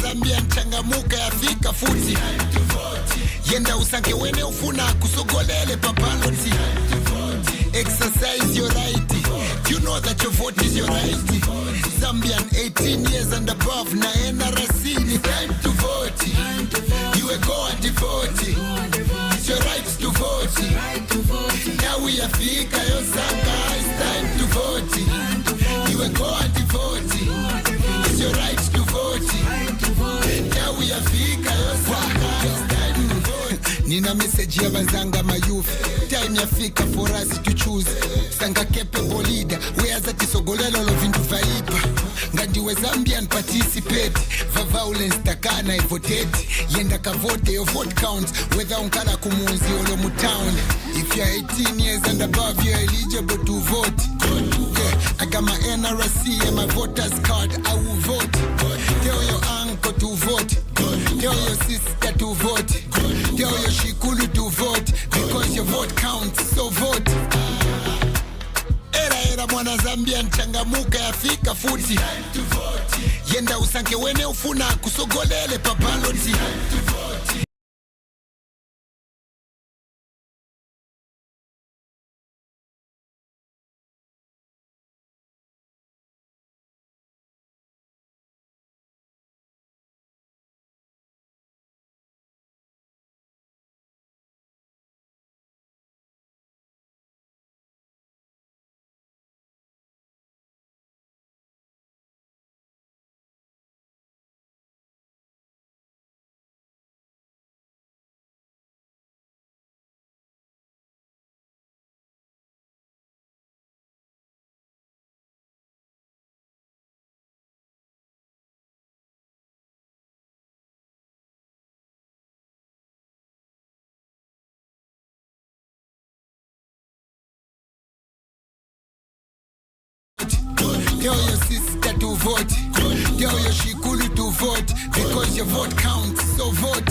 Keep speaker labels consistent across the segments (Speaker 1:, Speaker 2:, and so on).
Speaker 1: Zambia nchangamuka yafika futi. Yenda usange wene ufuna kusogolele papaloti. Exercise your right. You know that your vote is your right. Zambian 18 years and above na NRC ni time to vote. You a go and vote. It's your right to vote. Now we are fika yo sanga. It's time to vote. You a go and vote. It's your right to vote. Now we are fika yo sanga. It's time to vote. Nina message ya bazanga mayufi. Time ya fika for us to choose. Sanga capable leader. Where's that isogolelo lo vindu vaipa. Ngandiwe Zambian participate. Va violence takana vote. Yenda ka vote, your vote counts. Whether unkala kumuzi olo mutown. If you're 18 years and above, you're eligible to vote. Yeah, I got my NRC and my voter's card. I will vote. Tell your uncle to vote. Tell your sister to vote. Tell your shikulu to vote. Because your vote counts, so vote. Era mwana Zambia nchangamuka yafika futi. Yenda usange wene ufuna kusogolele papaloti. Tell your sister to vote. Tell your shikulu to vote. Because your vote counts, so vote.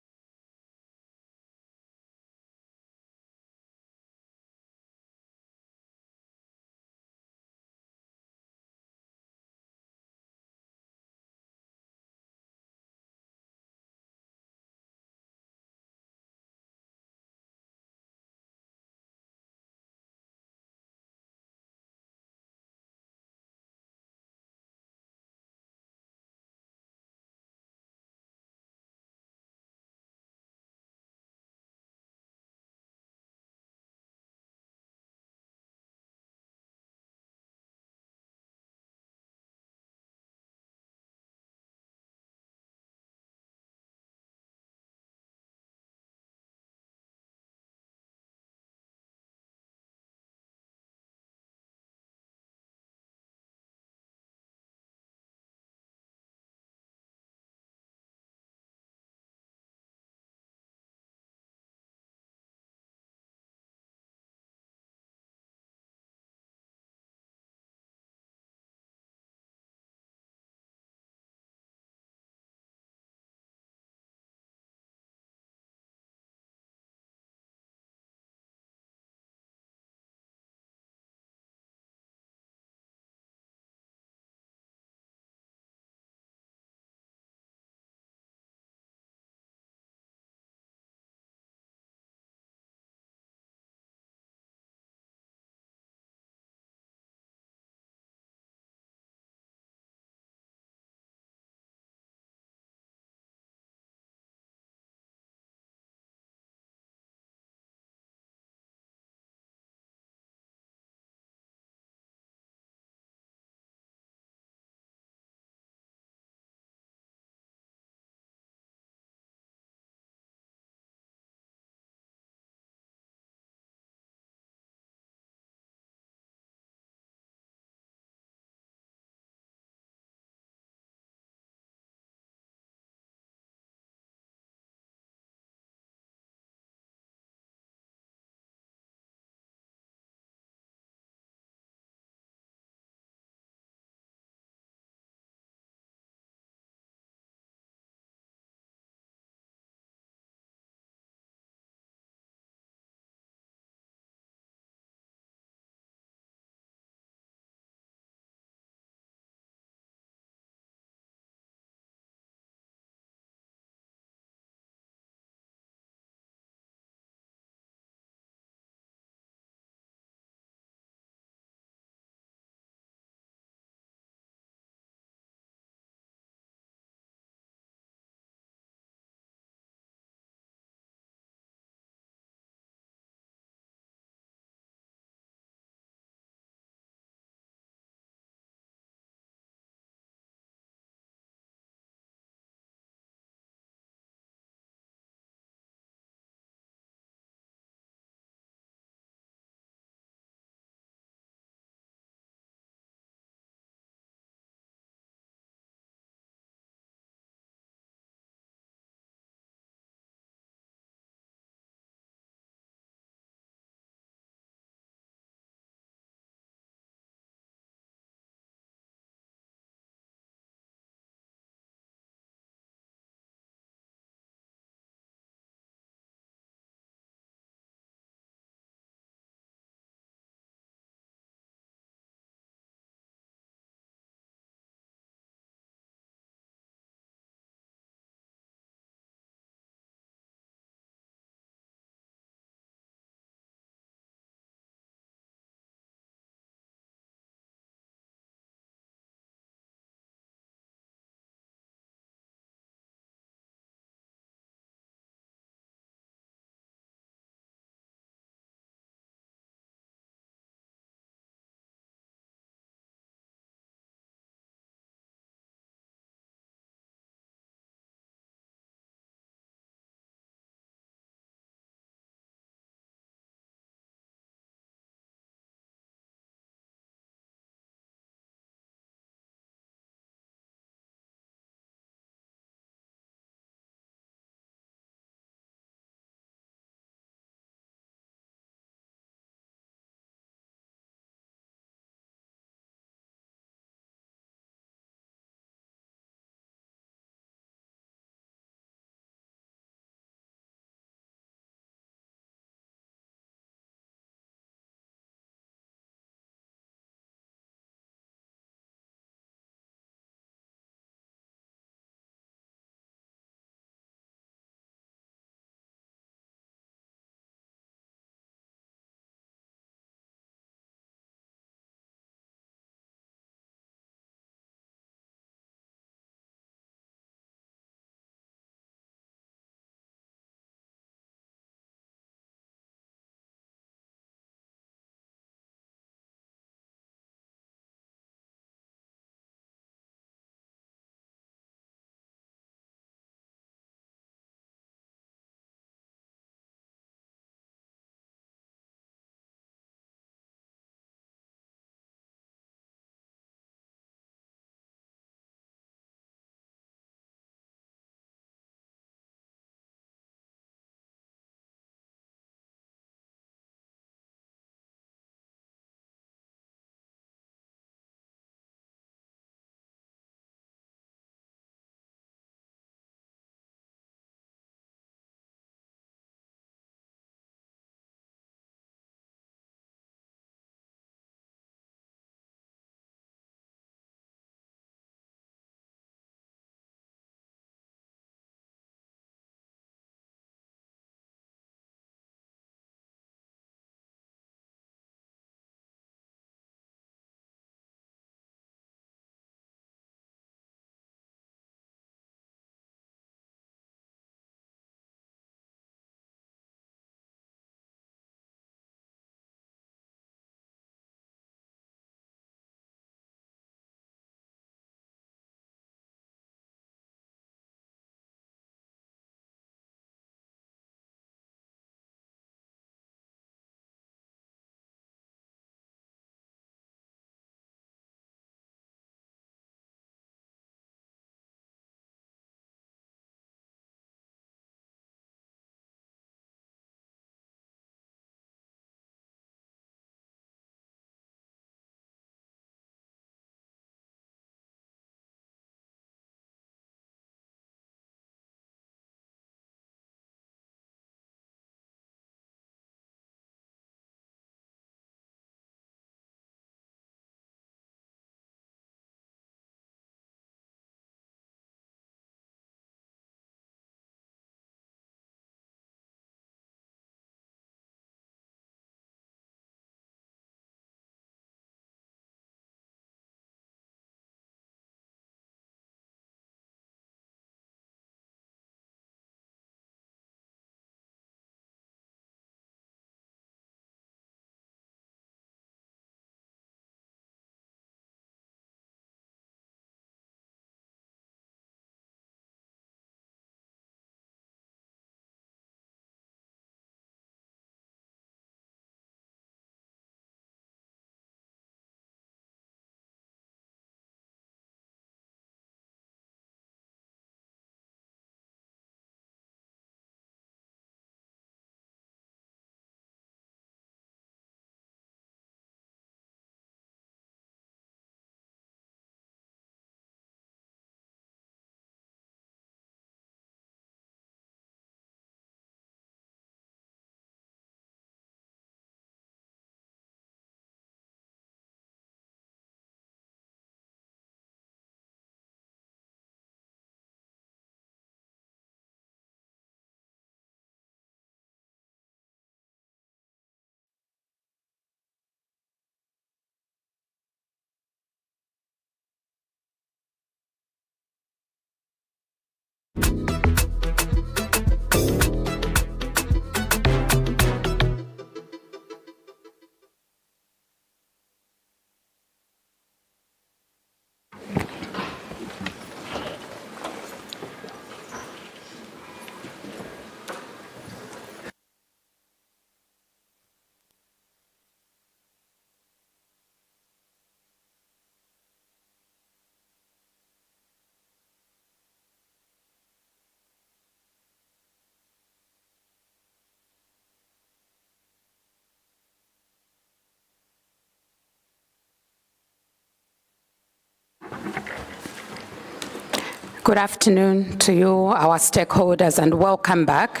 Speaker 2: Good afternoon to you, our stakeholders, and welcome back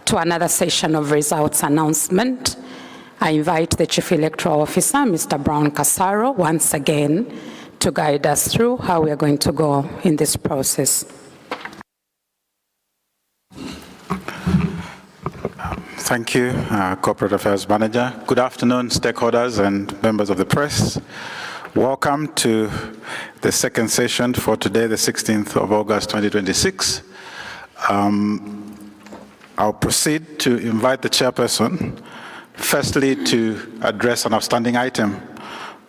Speaker 2: to another session of results announcement. I invite the Chief Electoral Officer, Mr. Brown Kasaro, once again to guide us through how we are going to go in this process.
Speaker 3: Thank you, Corporate Affairs Manager. Good afternoon, stakeholders and members of the press. Welcome to the second session for today, the 16th of August, 2026. I'll proceed to invite the chairperson, firstly, to address an outstanding item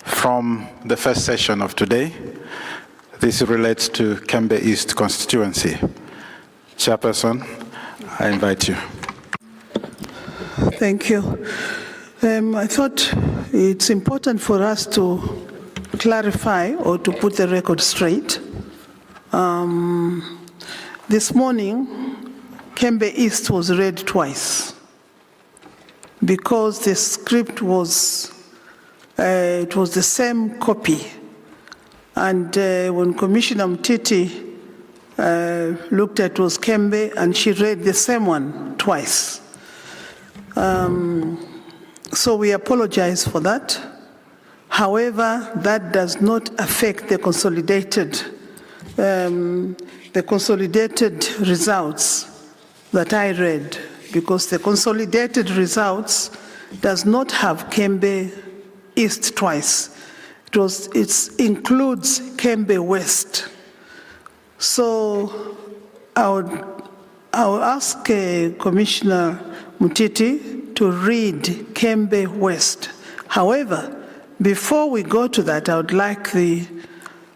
Speaker 3: from the first session of today. This relates to Kembe East constituency. Chairperson, I invite you.
Speaker 4: Thank you. I thought it's important for us to clarify or to put the record straight. This morning, Kembe East was read twice because the script was, it was the same copy. And when Commissioner Mtiti looked at it was Kembe, and she read the same one twice. So we apologize for that. However, that does not affect the consolidated results that I read, because the consolidated results does not have Kembe East twice. It includes Kembe West. So I'll ask Commissioner Mtiti to read Kembe West. However, before we go to that, I would like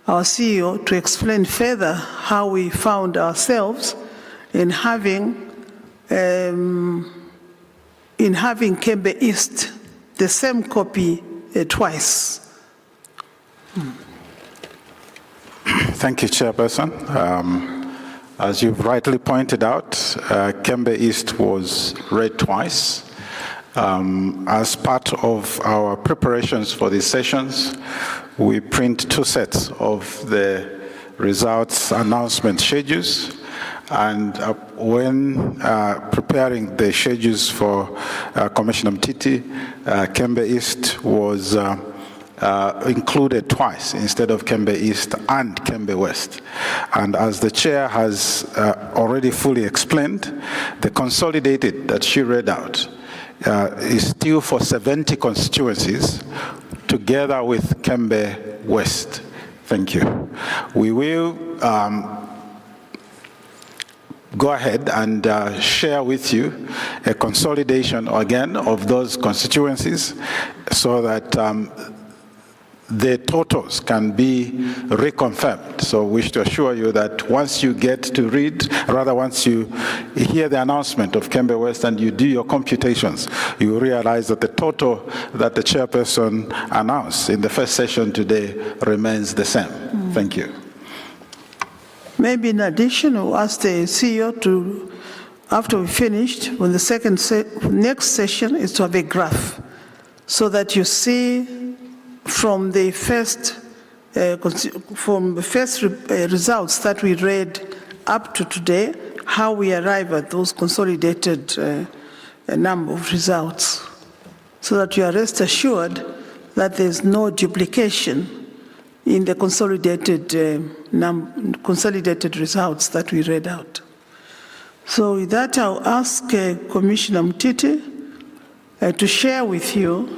Speaker 4: our CEO to explain further how we found ourselves in having Kembe East, the same copy twice.
Speaker 3: Thank you, Chairperson. As you've rightly pointed out, Kembe East was read twice. As part of our preparations for these sessions, we print 2 sets of the results announcement schedules. And when preparing the schedules for Commissioner Mtiti, Kembe East was included twice instead of Kembe East and Kembe West. And as the chair has already fully explained, the consolidated that she read out is still for 70 constituencies together with Kembe West. Thank you. We will go ahead and share with you a consolidation again of those constituencies so that the totals can be reconfirmed. So we wish to assure you that once you get to read, rather once you hear the announcement of Kembe West and you do your computations, you will realize that the total that the chairperson announced in the first session today remains the same. Thank you.
Speaker 4: Maybe in addition, we'll ask the CEO to, after we finished, when the next session is to have a graph so that you see from the first results that we read up to today, how we arrive at those consolidated number of results, so that you are rest assured that there's no duplication in the consolidated results that we read out. So with that, I'll ask Commissioner Mtiti to share with you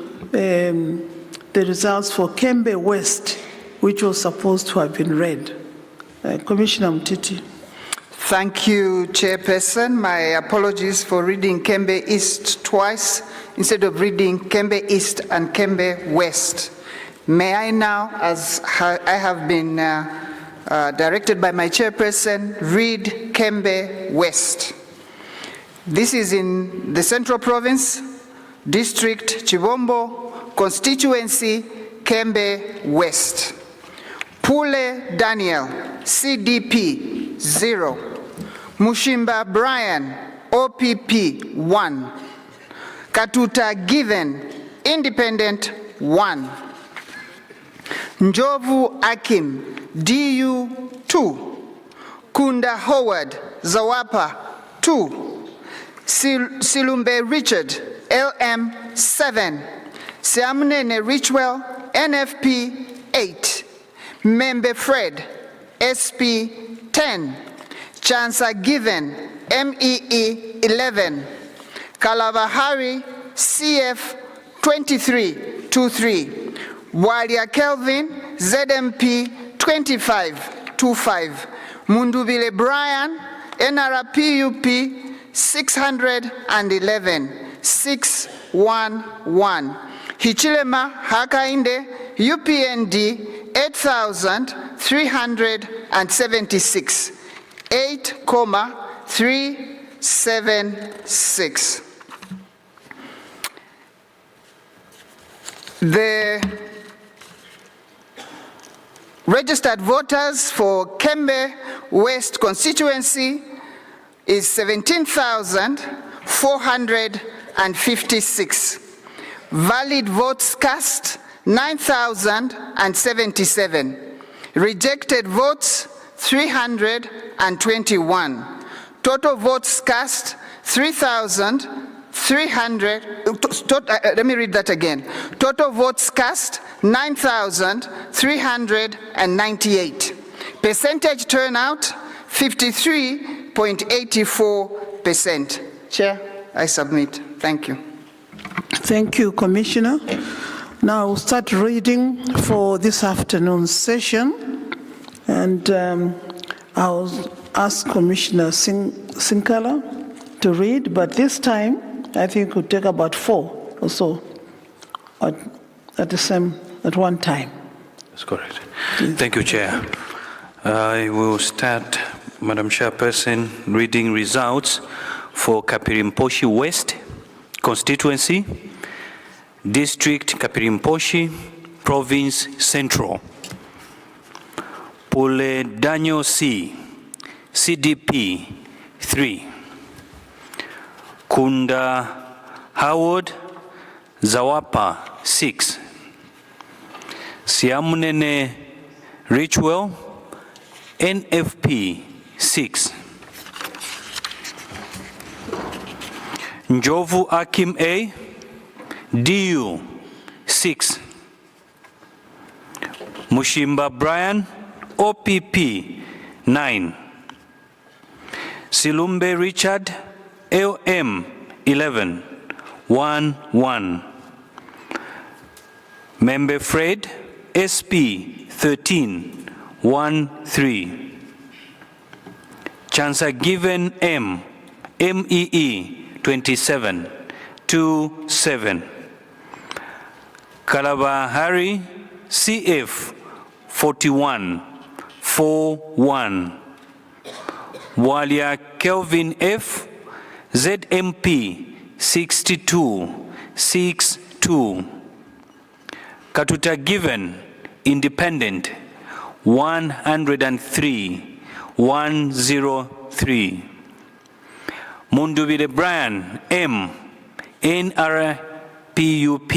Speaker 4: the results for Kembe West, which was supposed to have been read. Commissioner Mtiti.
Speaker 5: Thank you, Chairperson. My apologies for reading Kembe East twice instead of reading Kembe East and Kembe West. May I now, as I have been directed by my Chairperson, read Kembe West. This is in the Central Province, District Chivombo, Constituency Kembe West. Pule Daniel, CDP 0. Mushimba Brian, OPP 1. Katuta Given, Independent 1. Njovu Akim, DU 2. Kunda Howard, Zawapa, 2. Silumbe Richard, LM, 7. Siamunene Richwell, NFP, 8. Membe Fred, SP, 10. Chancer Given, MEE, 11. Kalavahari, CF, 2323. Walia Kelvin, ZMP, 2525. Mundubile Brian, NRPUP, 611, 611. Hichilema Hakainde, UPND, 8,376, 8,376. The registered voters for Kembe West constituency is 17,456. Valid votes cast, 9,077. Rejected votes, 321. Total votes cast, 3,300. Let me read that again. Total votes cast, 9,398. Percentage turnout, 53.84%. Chair, I submit. Thank you.
Speaker 4: Thank you, Commissioner. Now we'll start reading for this afternoon's session. And I'll ask Commissioner Sinkala to read, but this time I think it will take about 4 or so at one time.
Speaker 6: That's correct. Thank you, Chair. I will start, Madam Chairperson, reading results for Kapirimposhi West constituency, District Kapirimposhi, Province Central. Pule Daniel C, CDP 3. Kunda Howard, Zawapa 6. Siamunene Richwell, NFP 6. Njovu Akim A, DU 6. Mushimba Brian, OPP 9. Silumbe Richard, LM 11, 1-1. Membe Fred, SP 13, 1-3. Chancer Given M, MEE 27, 2-7. Kalabahari CF 41, 4-1. Walia Kelvin F, ZMP 62, 6-2. Katuta Given Independent 103, 103. Mundubile Brian M, NRPUP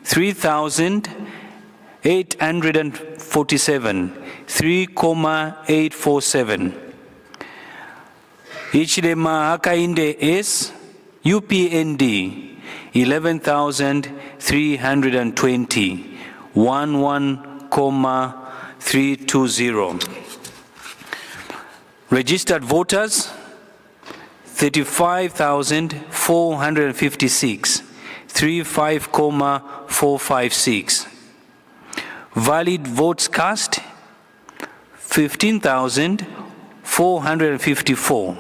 Speaker 6: 3,847, 3,847. Ichilema Hakainde S, UPND 11,320, 11,320. Registered voters 35,456, 35,456. Valid votes cast 15,454,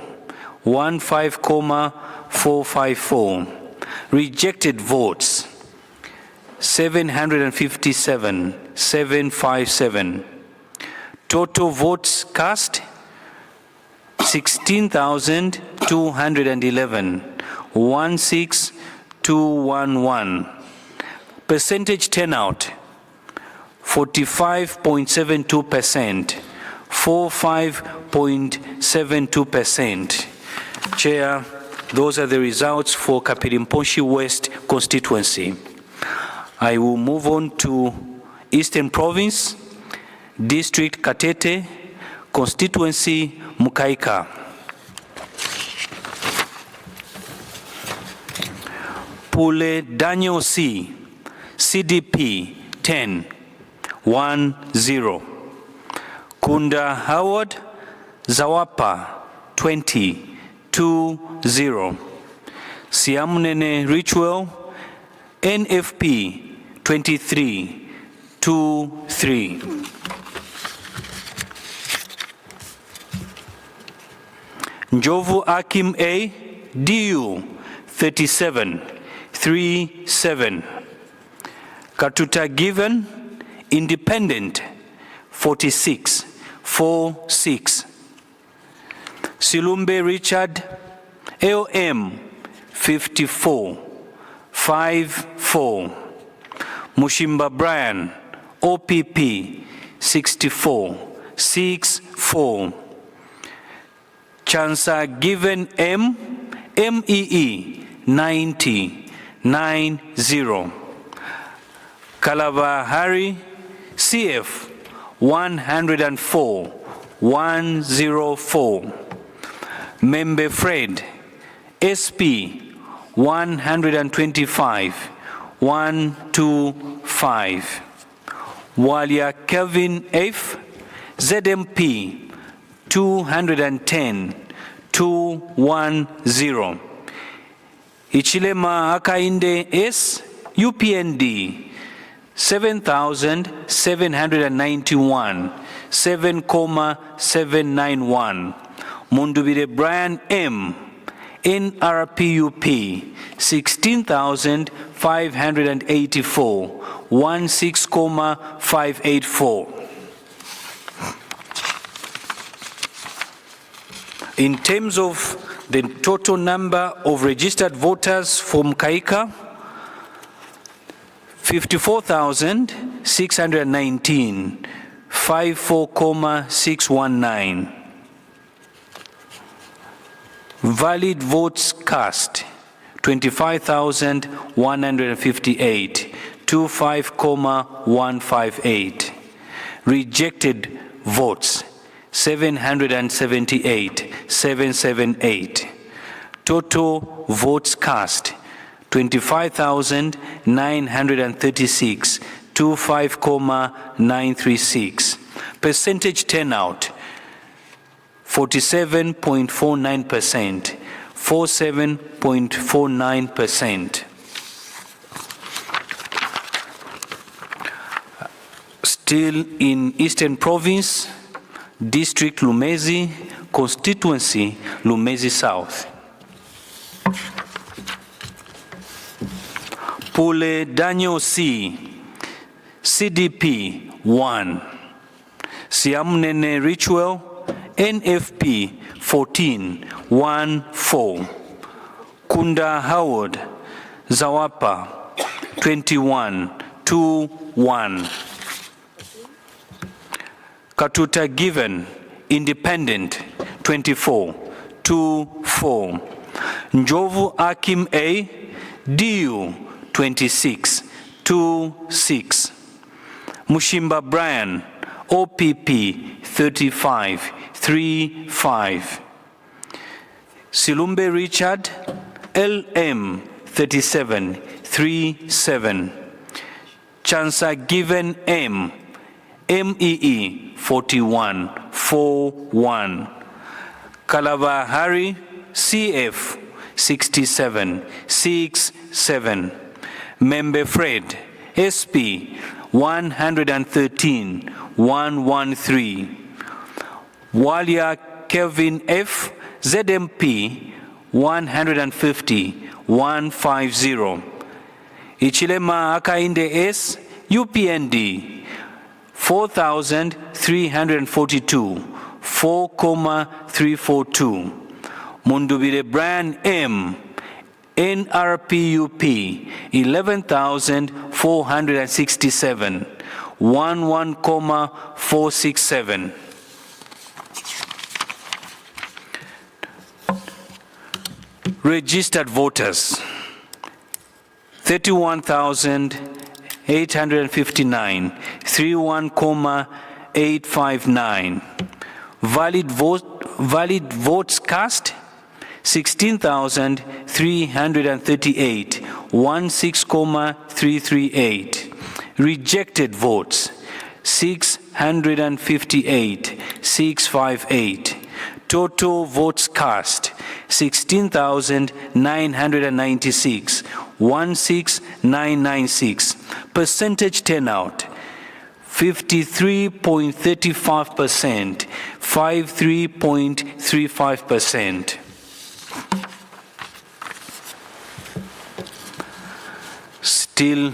Speaker 6: 15,454. Rejected votes 757, 757. Total votes cast 16,211, 16,211. Percentage turnout 45.72%, 45.72%. Chair, those are the results for Kapirimposhi West constituency. I will move on to Eastern Province, District Katete, constituency, Mukaika. Pule Daniel C, CDP 10, 1-0. Kunda Howard Zawapa 20, 2-0. Siamunene Ritual NFP 23, 2-3. Njovu Akim A, DU 37, 3-7. Katuta Given Independent 46, 4-6. Silumbe Richard AOM 54, 5-4. Mushimba Brian OPP 64, 6-4. Chansa Given M MEE 90, 9-0. Kalabahari CF 104, 104. Membe Fred SP 125, 125. Walia Kelvin F ZMP 210, 210. Ichilema Akainde S UPND 7,791, 7,791. Mundubire Brian M NRPUP 16,584, 16,584. In terms of the total number of registered voters from Kaika, 54,619, 54,619. Valid votes cast, 25,158, 25,158. Rejected votes, 778, 778. Total votes cast, 25,936, 25,936. Percentage turnout, 47.49%, 47.49%. Still in Eastern Province, District Lumezi, Constituency Lumezi South. Pule Daniel C, CDP 1. Siamunene Ritual NFP 14, 1-4. Kunda Howard Zawapa 21, 2-1. Katuta Given Independent 24, 2-4. Njovu Akim A DU 26, 2-6. Mushimba Brian OPP 35, 3-5. Silumbe Richard LM 37, 3-7. Chansa Given M MEE 41, 4-1. Kalabahari CF 67, 6-7. Membe Fred SP 113, 113. Walia Kelvin F ZMP 150, 150. Ichilema Akainde S UPND 4,342, 4,342. Mundubire Brian M NRPUP 11,467, 11,467. Registered voters 31,859, 31,859. Valid votes cast 16,338, 16,338. Rejected votes 658, 658. Total votes cast 16,996, 16,996. Percentage turnout 53.35%, 53.35%. Still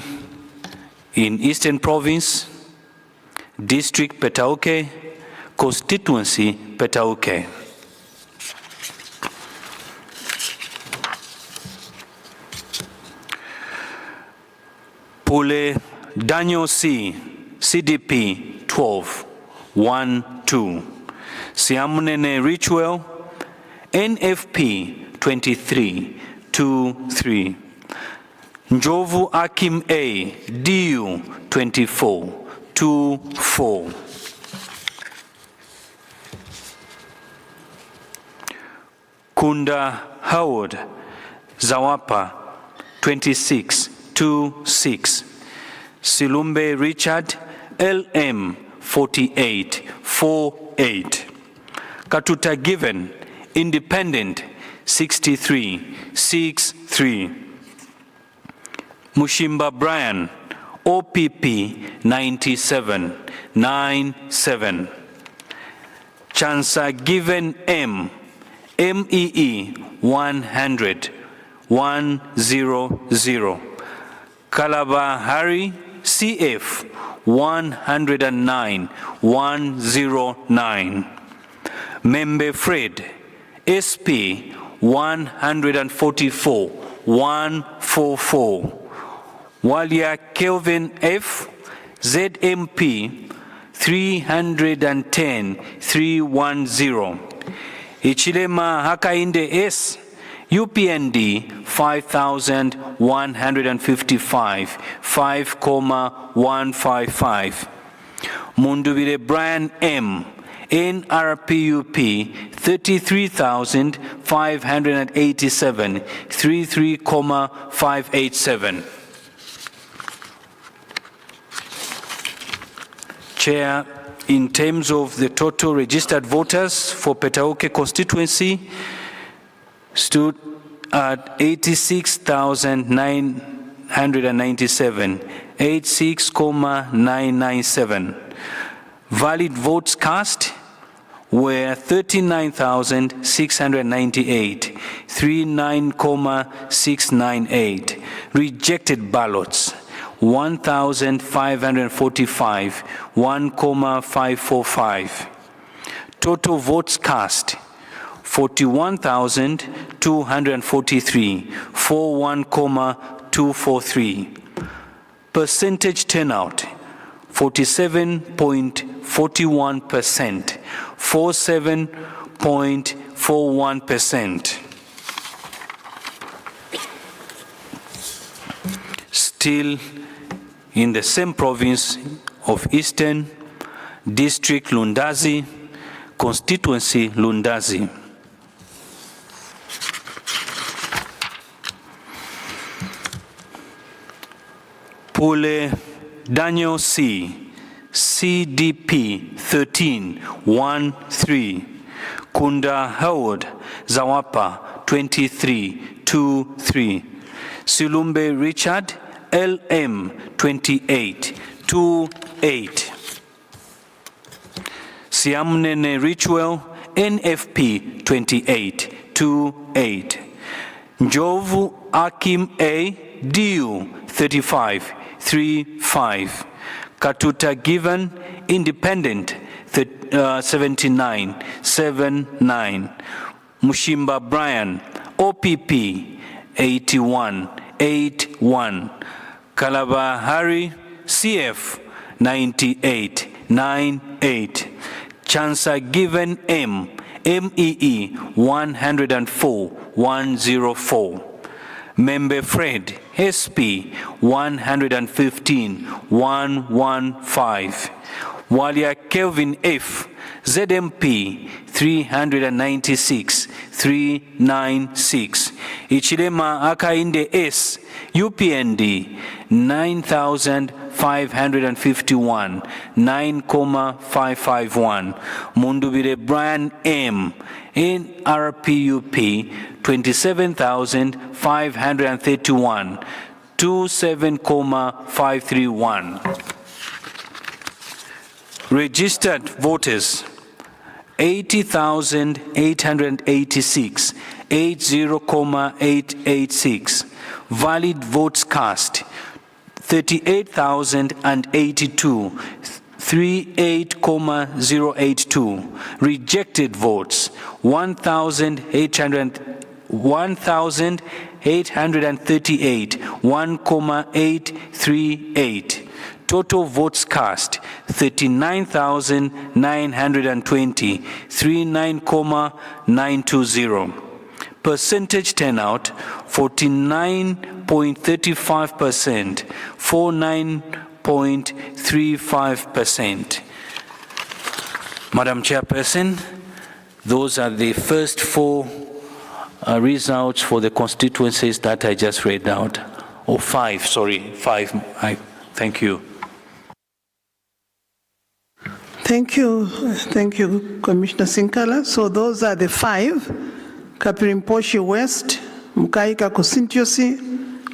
Speaker 6: in Eastern Province, District Petauke, Constituency Petauke. Pule Daniel C, CDP 12, 1-2. Siamunene Ritual, NFP 23, 2-3. Njovu Akim A, DU 24, 2-4. Kunda Howard Zawapa 26, 2-6. Silumbe Richard LM 48, 4-8. Katuta Given Independent 63, 6-3. Mushimba Brian OPP 97, 9-7. Chansa Given M MEE 100, 100. Kalaba Hari CF 109, 109. Membe Fred SP 144, 144. Walia Kelvin F ZMP 310, 310. Ichilema Hakainde S UPND 5,155, 5,155. Mundubire Brian M NRPUP 33,587, 33,587. Chair, in terms of the total registered voters for Petauke constituency, stood at 86,997, 86,997. Valid votes cast were 39,698, 39,698. Rejected ballots 1,545, 1,545. Total votes cast 41,243, 41,243. Percentage turnout 47.41%, 47.41%. Still in the same province of Eastern, District Lundazi, Constituency Lundazi. Pule Daniel C, CDP 13, 1-3. Kunda Howard Zawapa 23, 2-3. Silumbe Richard LM 28, 2-8. Siamnene Ritual NFP 28, 2-8. Njovu Akim A DU 35, 3-5. Katuta Given Independent 79, 7-9. Mushimba Brian OPP 81, 8-1. Kalaba Hari CF 98, 9-8. Chansa Given M MEE 104, 104. Membe Fred SP 115, 115. Walia Kelvin F, ZMP 396, 396. Ichilema Akainde S, UPND 9,551, 9,551. Mundubire Brian M, NRPUP 27,531, 27,531. Registered voters 80,886, 80,886. Valid votes cast 38,082, 38,082. Rejected votes 1,838, 1,838. Total votes cast 39,920, 39,920. Percentage turnout 49.35%, 49.35%. Madam Chairperson, those are the first four results for the constituencies that I just read out. Or five, sorry, five. Thank you.
Speaker 4: Thank you, Commissioner Sinkala. So those are the five: Kapirimposhi West, Mukaika constituency,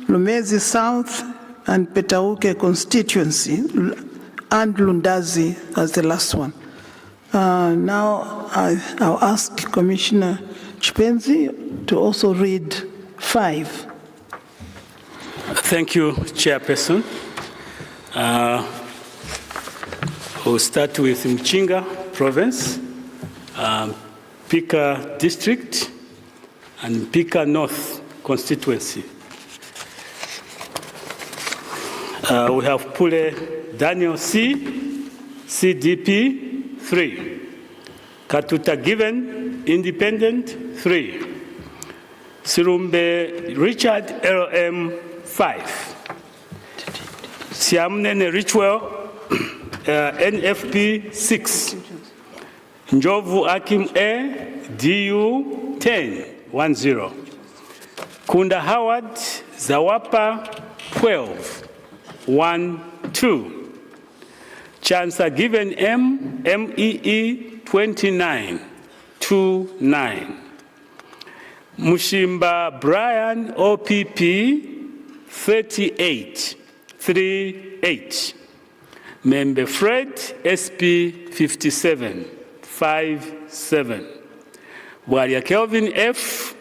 Speaker 4: Lumezi South, and Petauke constituency, and Lundazi as the last one. Now I'll ask Commissioner Chipenzi to also read five.
Speaker 7: Thank you, Chairperson. We'll start with Mchinga Province, Pika District, and Pika North constituency. We have Pule Daniel C, CDP 3. Katuta Given, Independent 3. Sirumbe Richard LM 5. Siamnene Richwell NFP 6. Njovu Akim A, DU 10, 10. Kunda Howard Zawapa 12, 12. Chancer Given M, MEE 29, 29. Mushimba Brian OPP 38, 38. Member Fred SP 57, 57. Walia Kelvin F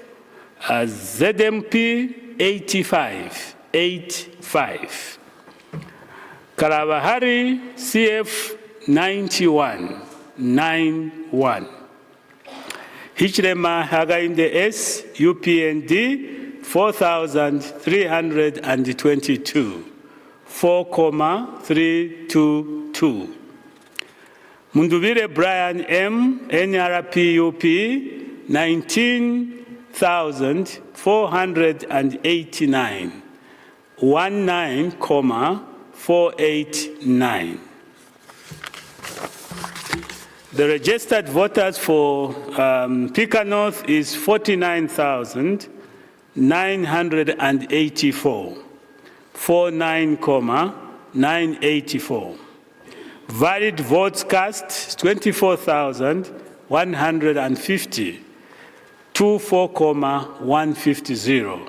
Speaker 7: ZMP 85, 85. Kalabahari CF 91, 91. Hichlema Hagainde S UPND 4,322, 4,322. Mundubire Brian M NRPUP 19,489, 19,489. The registered voters for Pika North is 49,984, 49,984. Valid votes cast 24,150, 24,150.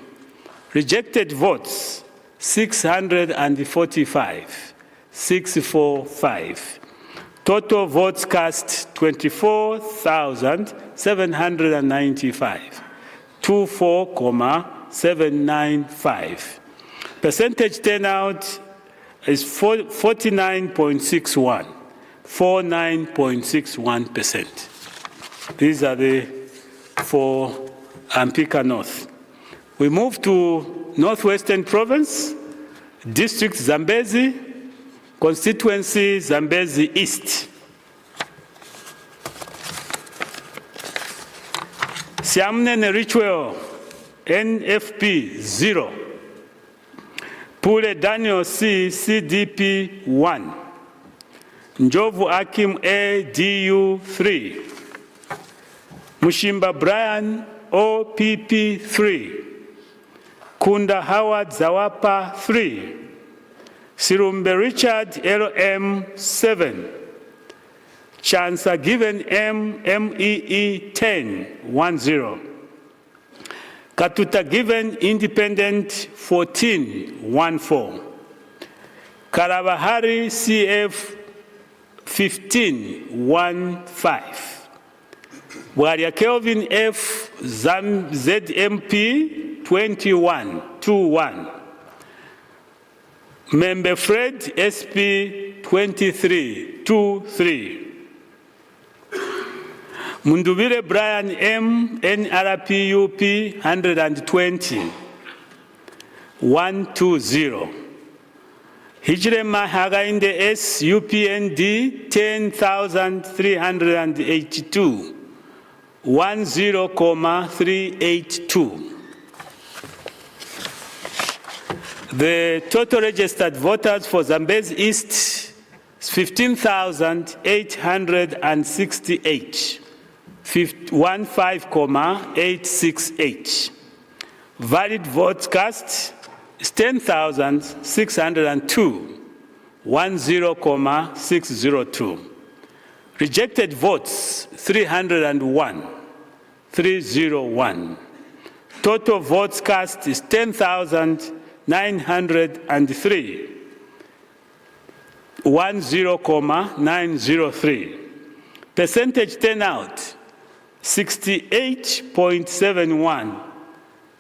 Speaker 7: Rejected votes 645, 645. Total votes cast 24,795, 24,795. Percentage turnout is 49.61, 49.61%. These are the for Pika North. We move to Northwestern Province, District Zambezi, Constituency Zambezi East. Siamnene Richwell, NFP 0. Pule Daniel C, CDP 1. Njovu Akim A, DU 3. Mushimba Brian, OPP 3. Kunda Howard Zawapa 3. Sirumbe Richard LM 7. Chancer Given M, MEE 10, 1-0. Katuta Given Independent 14, 1-4. Karabahari CF 15, 1-5. Bwaria Kelvin F ZMP 21, 2-1. Member Fred SP 23, 2-3. Mundubire Brian M NRPUP 120, 1-0. Hijrema Hagainde S UPND 10,382, 10,382. The total registered voters for Zambezi East is 15,868, 15,868. Valid votes cast is 10,602, 10,602. Rejected votes 301, 301. Total votes cast is 10,903, 10,903. Percentage turnout 68.71,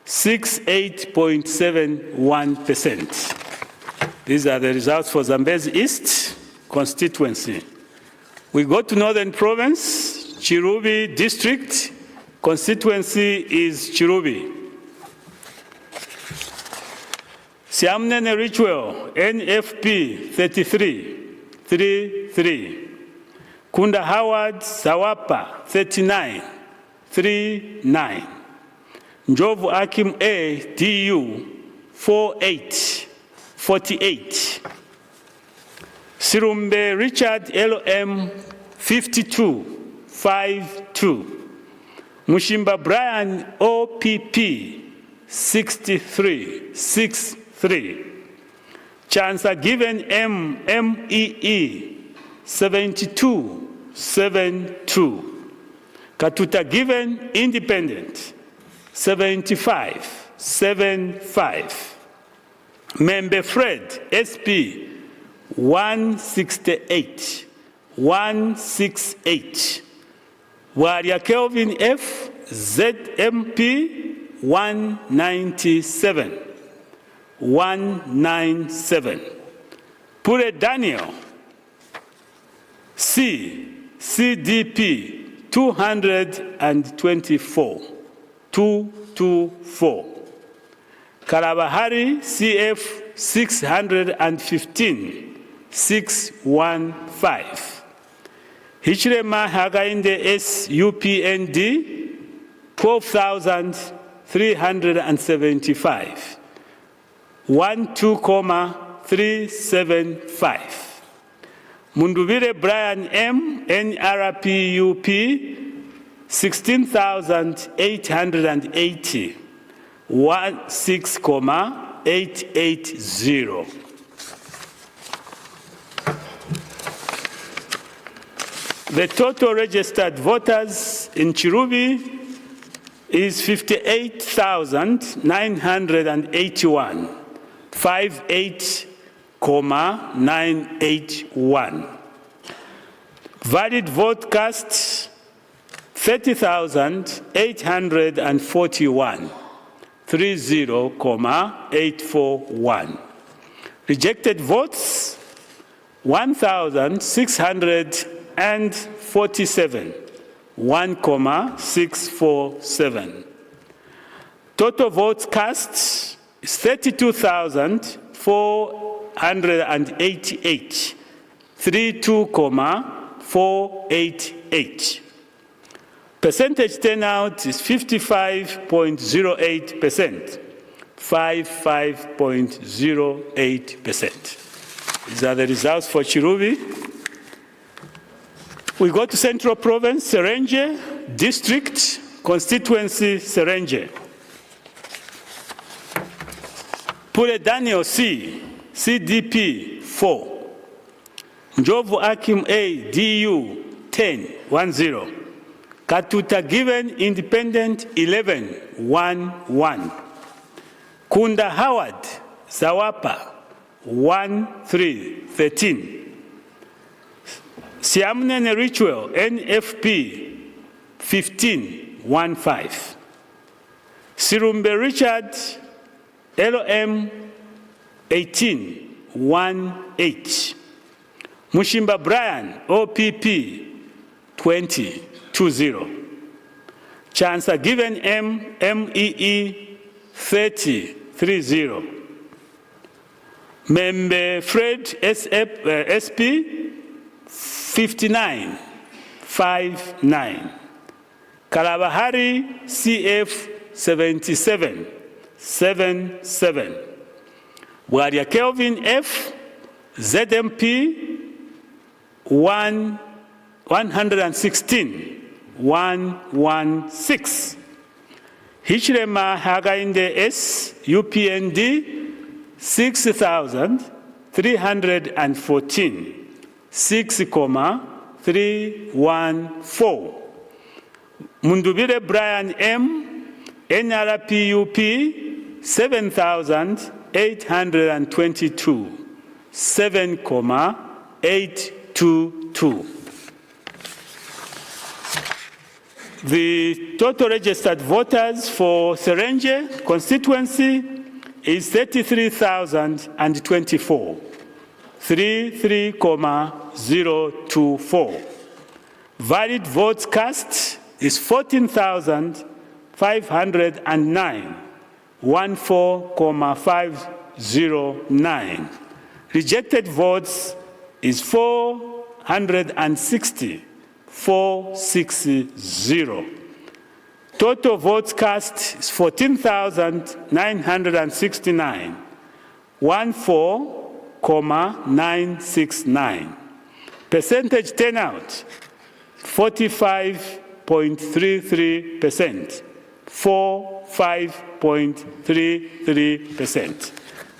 Speaker 7: 68.71%. These are the results for Zambezi East constituency. We go to Northern Province, Chirubi District, constituency is Chirubi. Siamnene Ritual, NFP 33, 3-3. Kunda Howard Zawapa 39, 3-9. Njovu Akim A, DU 48, 48. Sirumbe Richard LM 52, 5-2. Mushimba Brian OPP 63, 6-3. Chancer Given M MEE 72, 7-2. Katuta Given Independent 75, 7-5. Member Fred SP 168, 168. Waria Kelvin F ZMP 197, 197. Pure Daniel C CDP 224, 224. Karabahari CF 615, 615. Hichilema Hagainde S UPND 12,375, 12,375. Mundubire Brian M NRPUP 16,880, 16,880. The total registered voters in Chirubi is 58,981, 58,981. Valid vote cast 30,841, 30,841. Rejected votes 1,647, 1,647. Total votes cast is 32,488, 32,488. Percentage turnout is 55.08%, 55.08%. These are the results for Chirubi. We go to Central Province, Serenge, District, Constituency, Serenge. Pule Daniel C, CDP 4. Njovu Akim A, DU 10-10. Katuta Given Independent 11-1-1. Kunda Howard Zawapa 1-3-13. Siamnene Ritual NFP 15-1-5. Sirumbe Richard LOM 18-1-8. Mushimba Brian OPP 20-20. Chancer Given M MEE 30-30. Membe Fred SP 59-5-9. Kalabahari CF 77-7-7. Waria Kelvin F ZMP 116-116. Hichrema Hagainde S UPND 6,314. 6,314. Mundubire Brian M, NRPUP 7,822, 7,822. The total registered voters for Serenge constituency is 33,024. 33,024. Valid votes cast is 14,509, 14,509. Rejected votes is 460, 460. Total votes cast is 14,969, 14,969. Percentage turnout, 45.33%, 45.33%.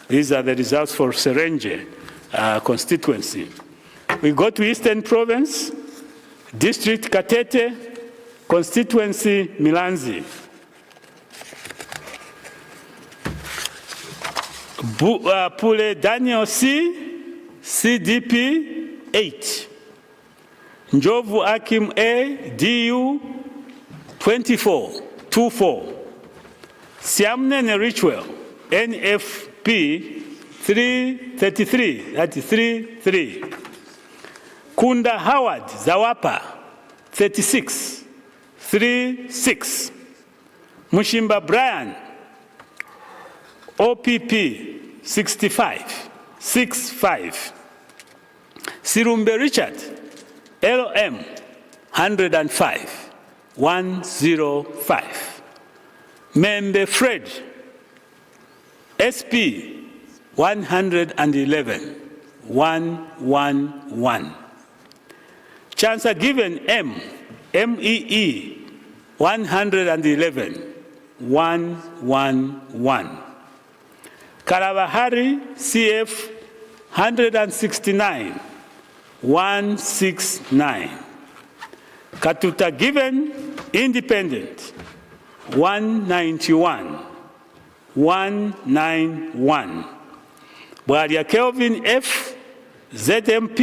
Speaker 7: These are the results for Serenge constituency. We go to Eastern Province, District Katete, Constituency Milanzi. Pule Daniel C, CDP 8. Njovu Akim A, DU 24-24. Siamnene Ritual, NFP 333, that is 33. Kunda Howard Zawapa 36-36. Mushimba Brian OPP 65-65. Sirumbe Richard LOM 105-105. Membe Fred SP 111-111. Chancer Given M MEE 111-111. Kalabahari CF 169-169. Katuta Given Independent 191-191. Bwaria Kelvin F ZMP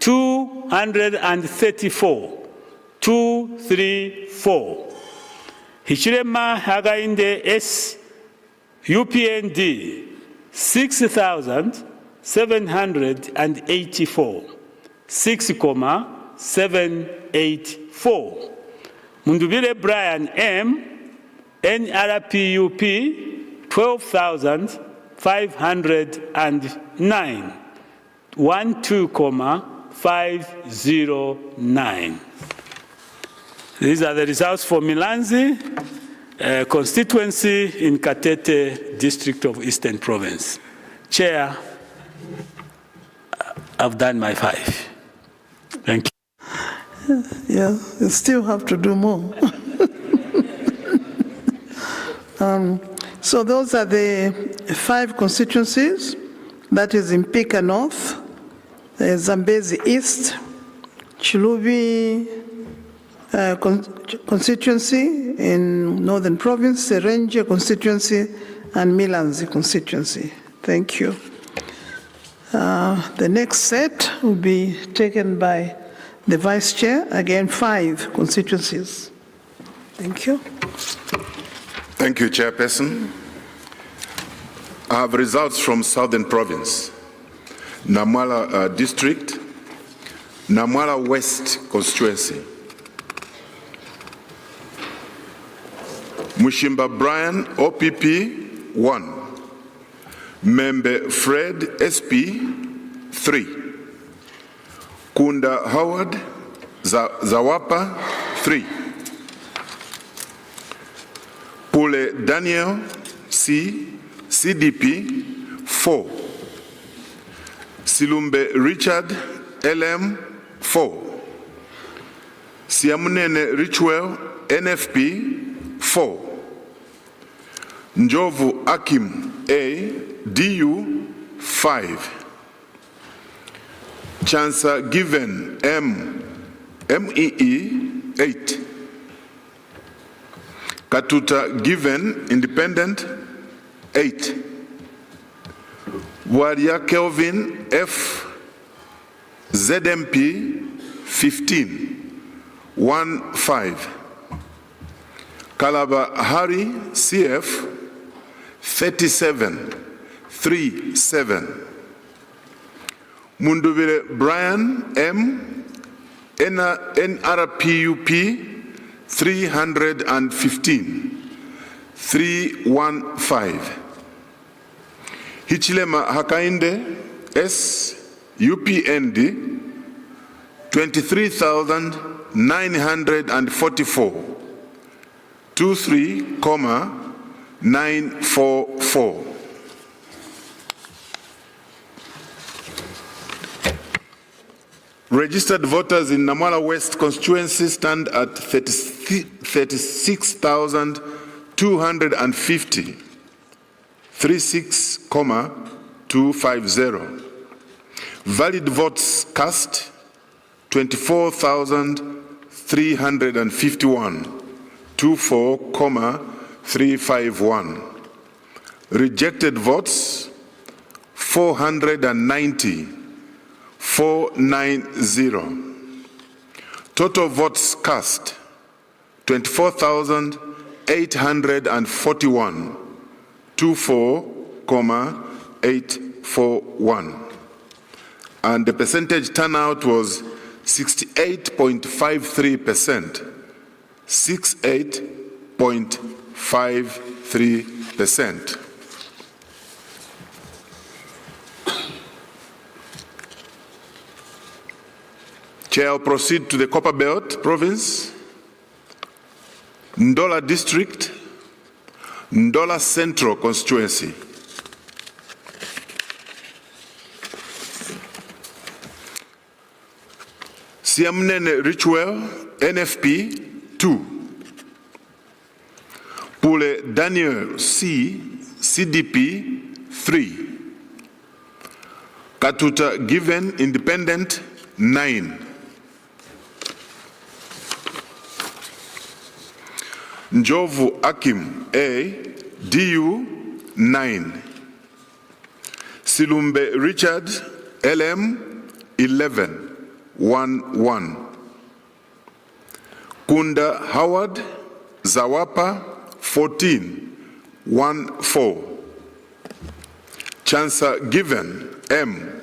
Speaker 7: 234-234. Hichirema Hagainde S UPND 6,784, 6,784. Mundubire Brian M NRPUP 12,509, 12,509. These are the results for Milanzi constituency in Katete district of Eastern Province. Chair, I've done my 5. Thank you.
Speaker 4: Yeah, you still have to do more. So those are the 5 constituencies. That is in Pika North, Zambezi East, Chilubi constituency in Northern Province, Serenje constituency, and Milanzi constituency. Thank you. The next set will be taken by the Vice Chair, again 5 constituencies. Thank you.
Speaker 8: Thank you, Chairperson. I have results from Southern Province, Namwala District, Namwala West constituency. Mushimba Brian, OPP 1. Membe Fred, SP 3. Kunda Howard, Zawapa 3. Pule Daniel, C, CDP 4. Silumbe Richard, LM 4. Siamunene Richwell, NFP 4. Njovu Akim, A, DU 5. Chansa Given, M, MEE 8. Katuta Given, Independent 8. Waria Kelvin, F, ZMP 15, 1-5. Kalaba Hari, CF 37, 3-7. Mundubire Brian, M, NRPUP 315, 315. Hichilema Hakainde, S, UPND 23,944, 23,944. Registered voters in Namwala West constituency stand at 36,250, 36,250. Valid votes cast 24,351, 24,351. Rejected votes 490, 490. Total votes cast 24,841, 24,841. And the percentage turnout was 68.53%. 68.53%. Chair, I'll proceed to the Copperbelt Province, Ndola District, Ndola Central Constituency. Siamnene Richwell, NFP 2. Pule Daniel, C, CDP 3. Katuta Given, Independent 9. Njovu Akim, A, DU 9. Silumbe Richard, LM 11, 1-1. Kunda Howard, Zawapa 14, 1-4. Chansa Given, M,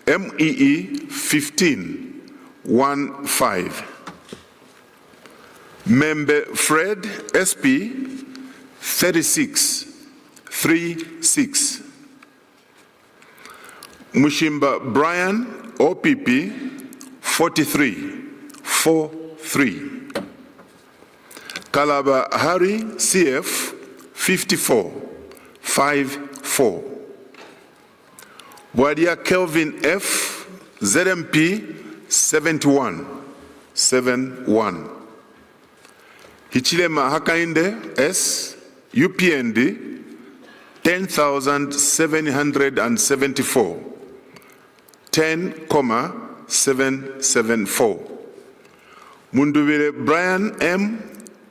Speaker 8: MEE 15, 1-5. Membe Fred, SP 36, 3-6. Mushimba Brian, OPP 43, 4-3. Kalaba Hari, CF 54, 5-4. Wadia Kelvin F, ZMP 71, 71. Hichilema Hakainde S, UPND, 10,774, 10,774. Mundubire Brian M,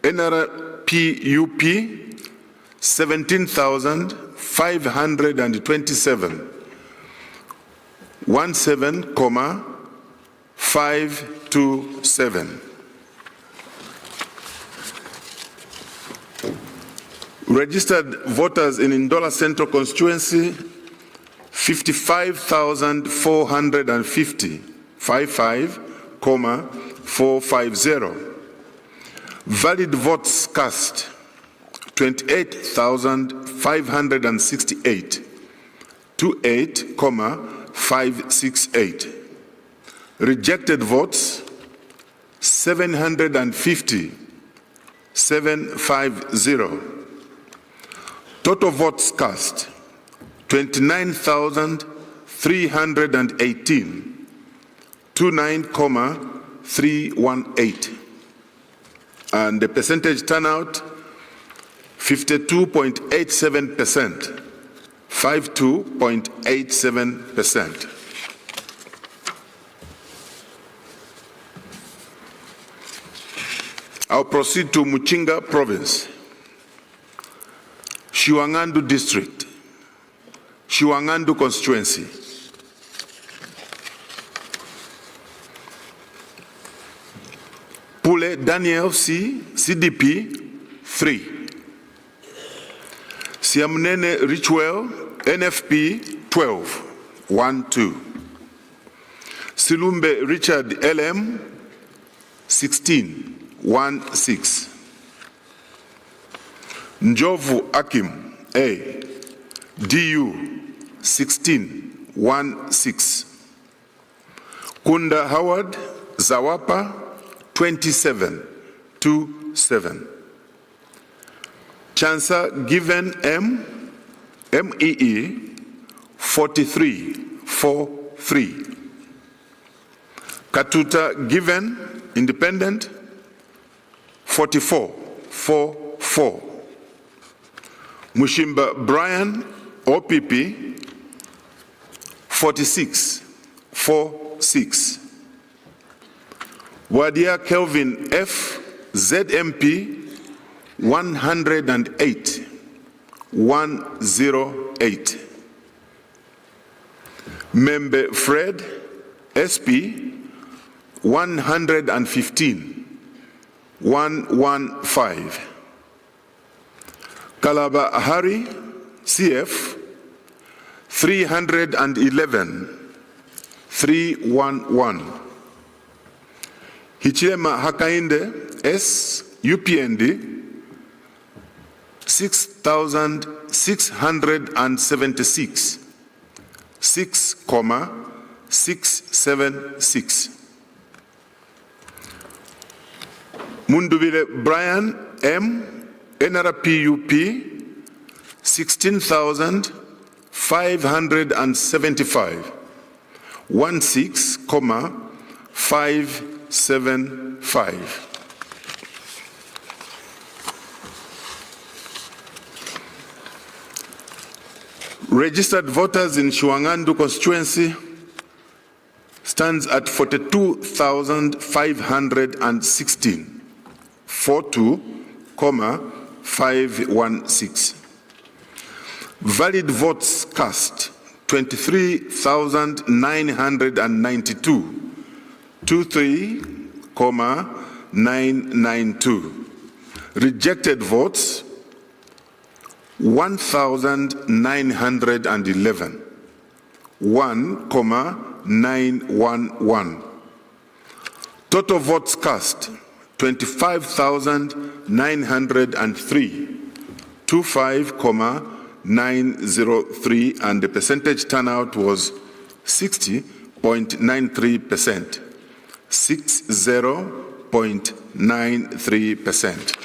Speaker 8: NRPUP, 17,527, 17,527. Registered voters in Ndola Central Constituency, 55,450, 55,450. Valid votes cast, 28,568, 28,568. Rejected votes, 750, 750. Total votes cast, 29,318, 29,318. And the percentage turnout, 52.87%, 52.87%. I'll proceed to Muchinga Province. Shiwangandu District, Shiwangandu Constituency. Pule Daniel C, CDP, 3. Siamnene Richwell, NFP, 12, 1, 2. Silumbe Richard LM, 16, 1, 6. Njovu Akim A, DU 16, 1, 6. Kunda Howard Zawapa 27, 2, 7. Chansa Given M, MEE 43, 4, 3. Katuta Given Independent 44, 4, 4. Mushimba Brian, OPP, 46, 4, 6. Wadia Kelvin F, ZMP, 108, 108. Member Fred, SP, 115, 115. Kalaba Hari, CF, 311, 311. Hichilema Hakainde, S, UPND, 6,676, 6,676. Mundubile Brian M, NRPUP, 16,575, 16,575. Registered voters in Shiwangandu constituency stands at 42,516, 42,516. Valid votes cast, 23,992, 23,992. Rejected votes, 1,911, 1,911. Total votes cast, 25,903, 25,903, and the percentage turnout was 60.93%, 60.93%.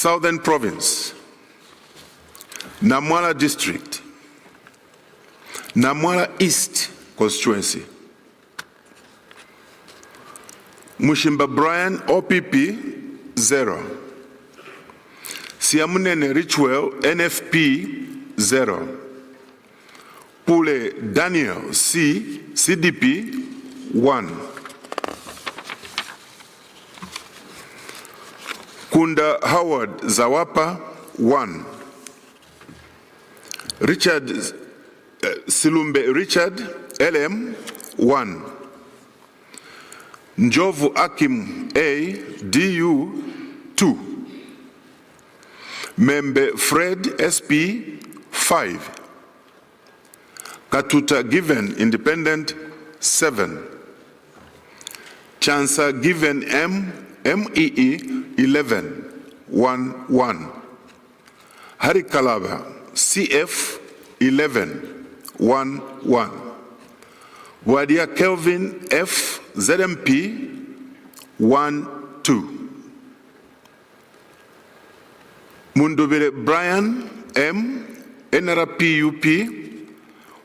Speaker 8: Southern Province, Namwala District, Namwala East Constituency, Mushimba Brian OPP 0, Siamunene Richwell NFP 0, Pule Daniel C CDP 1, Kunda Howard Zawapa 1, Richard Silumbe Richard LM 1, Njovu Akim A DU 2, Membe Fred SP 5, Katuta Given Independent 7, Chansa Given MEE 11 1, Hari Kalaba CF 11 1, Wadia Kelvin F ZMP 1 2, Mundubire Brian M NRPUP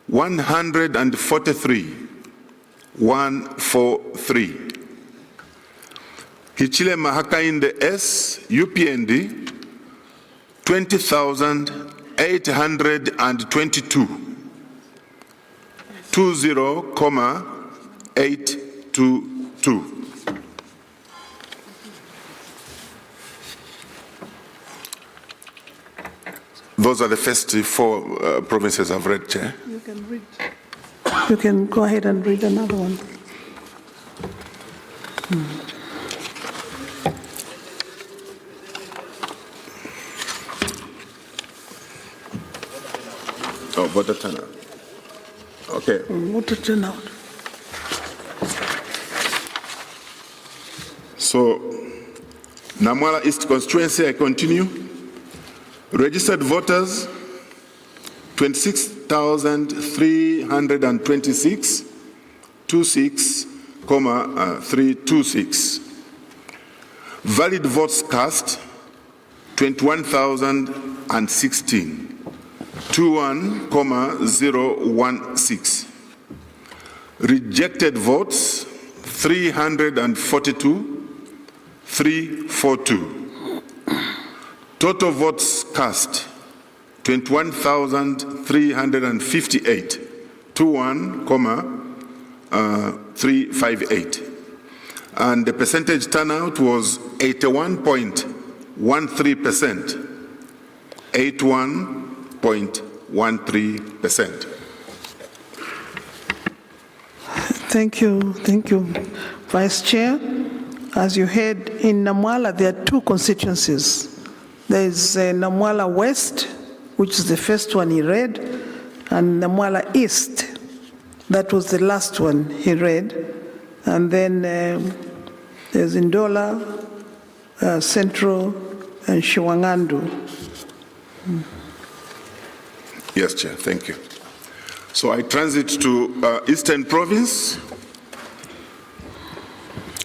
Speaker 8: 143 143, Hichile Mahakainde S UPND 20,822 20,822. Those are the first 4 provinces I've read, Chair.
Speaker 4: You can read. You can go ahead and read another one.
Speaker 8: Oh, voter turnout. Okay.
Speaker 4: Voter turnout.
Speaker 8: So, Namwala East constituency, I continue. Registered voters, 26,326, 326. Valid votes cast, 21,016. 21,016. Rejected votes 342, 342. Total votes cast 21,358, 21,358. And the percentage turnout was 81.13%. 81.13%.
Speaker 4: Thank you, Vice Chair. As you heard, in Namwala there are 2 constituencies. There is Namwala West, which is the first one he read, and Namwala East, that was the last one he read. And then there's Ndola, Central, and Shiwangandu.
Speaker 8: Yes, Chair, thank you. So I transit to Eastern Province,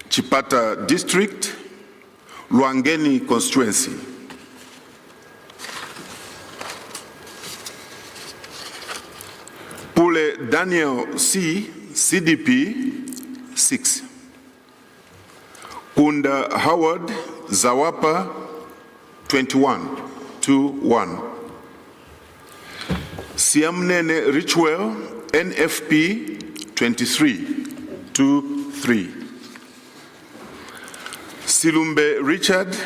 Speaker 8: Chipata District, Luangeni Constituency. Pule Daniel C, CDP 6. Kunda Howard Zawapa 21, 2-1. Siamnene Richwell NFP 23, 2-3. Silumbe Richard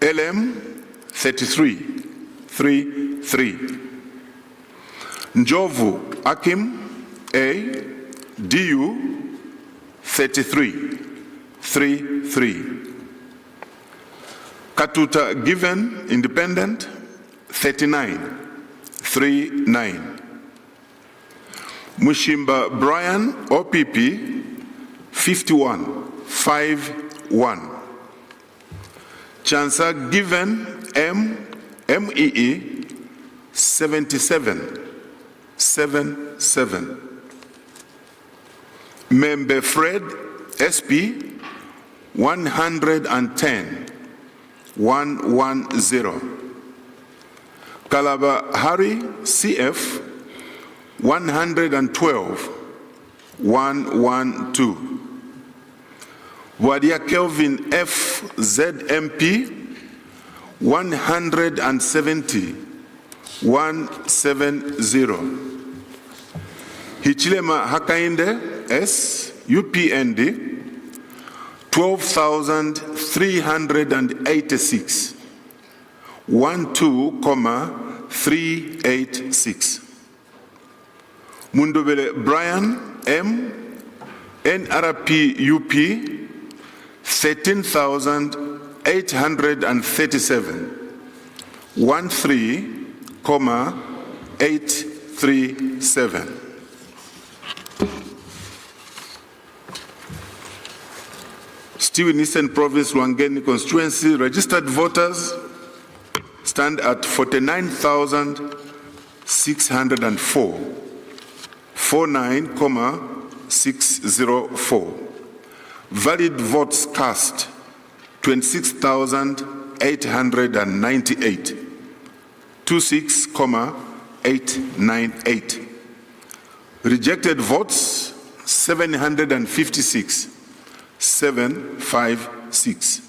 Speaker 8: LM 33, 3-3. Njovu Akim A DU 33, 3-3. Katuta Given Independent 39, 3-9. Mushimba Brian OPP 51, 5-1. Chansa Given MEE 77, 7-7. Membe Fred SP 110, 110. Kalabahari CF 112, 112. Wadia Kelvin F ZMP 170, 170. Hichilema Hakainde S UPND 12,386, 12,386. Mundubele Brian M NRP UP 13,837, 13,837. Still in Eastern Province, Lwangeni constituency, registered voters stand at 49,604, 49,604. Valid votes cast, 26,898, 26,898. Rejected votes, 756, 756.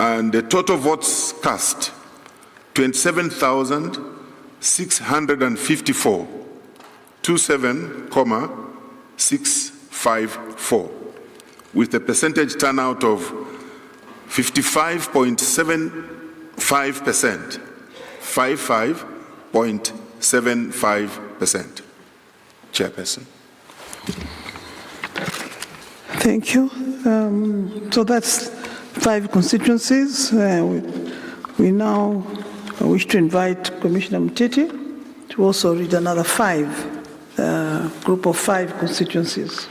Speaker 8: And the total votes cast, 27,654, 27,654, with a percentage turnout of 55.75%, 55.75%. Chairperson.
Speaker 4: Thank you. So that's 5 constituencies. We now wish to invite Commissioner Mtiti to also read another 5, group of 5 constituencies.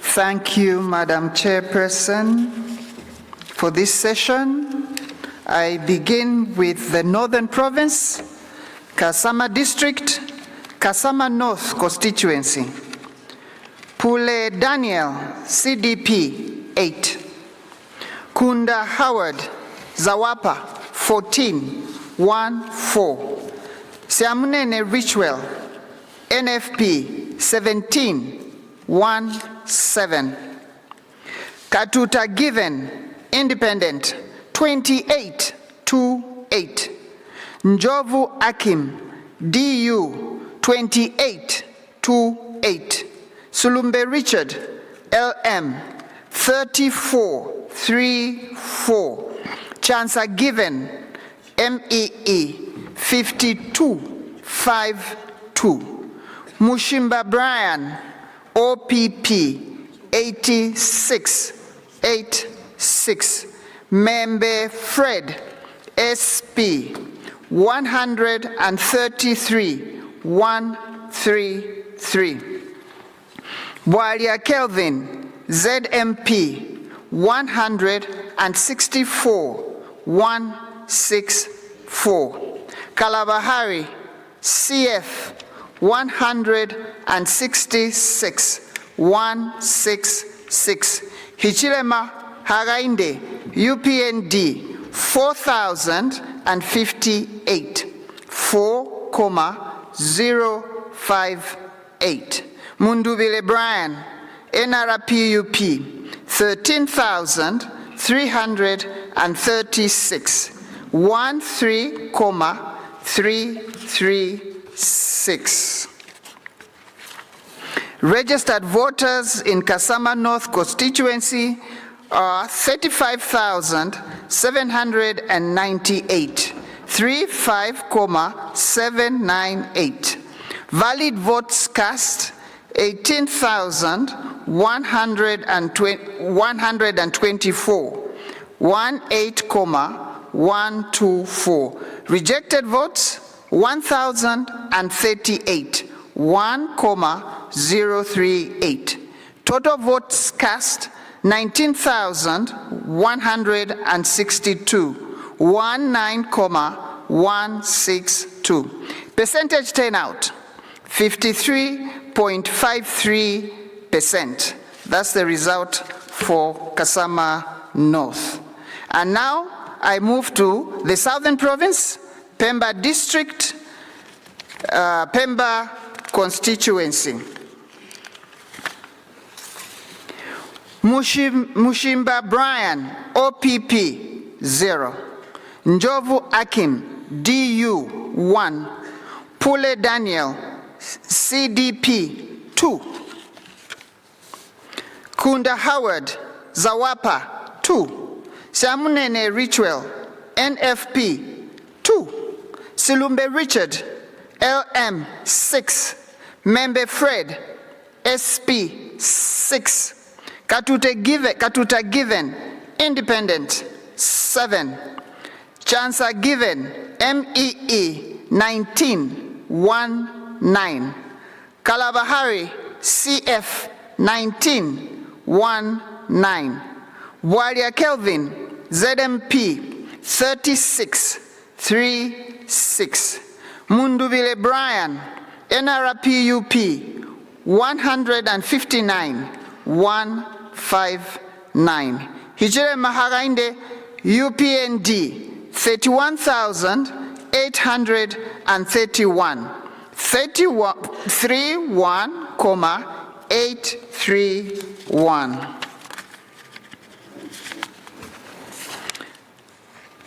Speaker 5: Thank you, Madam Chairperson. For this session, I begin with the Northern Province, Kasama District, Kasama North Constituency. Pule Daniel, CDP, 8. Kunda Howard, Zawapa, 14, 1-4. Siamunene Richwell, NFP, 17, 1-7. Katuta Given, Independent, 28-8. Njovu Akim, DU, 28-8. Sulumbe Richard, LM, 34-3-4. Chancer Given, MEE, 52-5-2. Mushimba Brian, OPP, 86-86. Membe Fred, SP, 133-133. Bwalia Kelvin, ZMP, 164-164. Kalabahari, CF, 166-166. Hichilema Hagainde, UPND, 4,058, 4,058. Mundubile Brian, NRPUP, 13,336, 13,336. Registered voters in Kasama North constituency are 35,798, 35,798. Valid votes cast, 18,124, 18,124. Rejected votes, 1,038, 1,038. Total votes cast, 19,162, 19,162. Percentage turnout, 53.53%. That's the result for Kasama North. And now I move to the Southern Province, Pemba District, Pemba constituency. Mushimba Brian, OPP, 0. Njovu Akim, DU, 1. Pule Daniel, CDP, 2. Kunda Howard, Zawapa, 2. Samunene Ritual, NFP, 2. Silumbe Richard, LM, 6. Membe Fred, SP, 6. Katuta Given, Independent, 7. Chansa Given, MEE, 19, 1, 9. Kalabahari, CF, 19, 1, 9. Walia Kelvin, ZMP, 36, 3, 6. Munduvile Brian, NRPUP, 159, 159. Hijire Maharainde, UPND, 31,831. 31,831.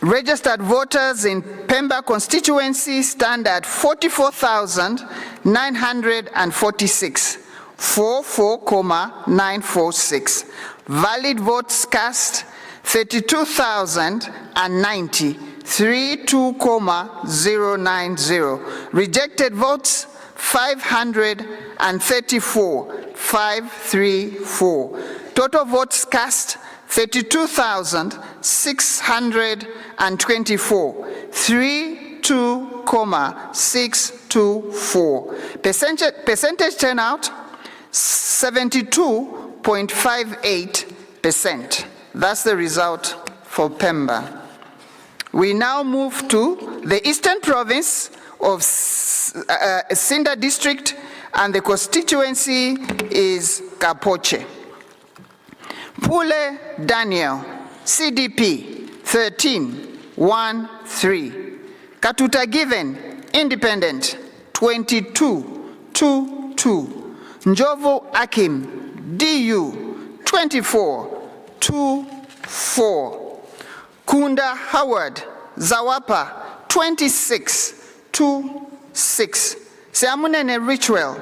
Speaker 5: Registered voters in Pemba constituency stand at 44,946, 44,946. Valid votes cast, 32,090, 32,090. Rejected votes, 534, 534. Total votes cast, 32,624, 32,624. Percentage turnout, 72.58%. That's the result for Pemba. We now move to the Eastern Province of Sinda District, and the constituency is Kapoche. Pule Daniel, CDP, 13, 1, 3. Katuta Given, Independent, 22, 2, 2. Njovu Akim, DU, 24, 2, 4. Kunda Howard, Zawapa, 26, 2, 6. Samunene Ritual,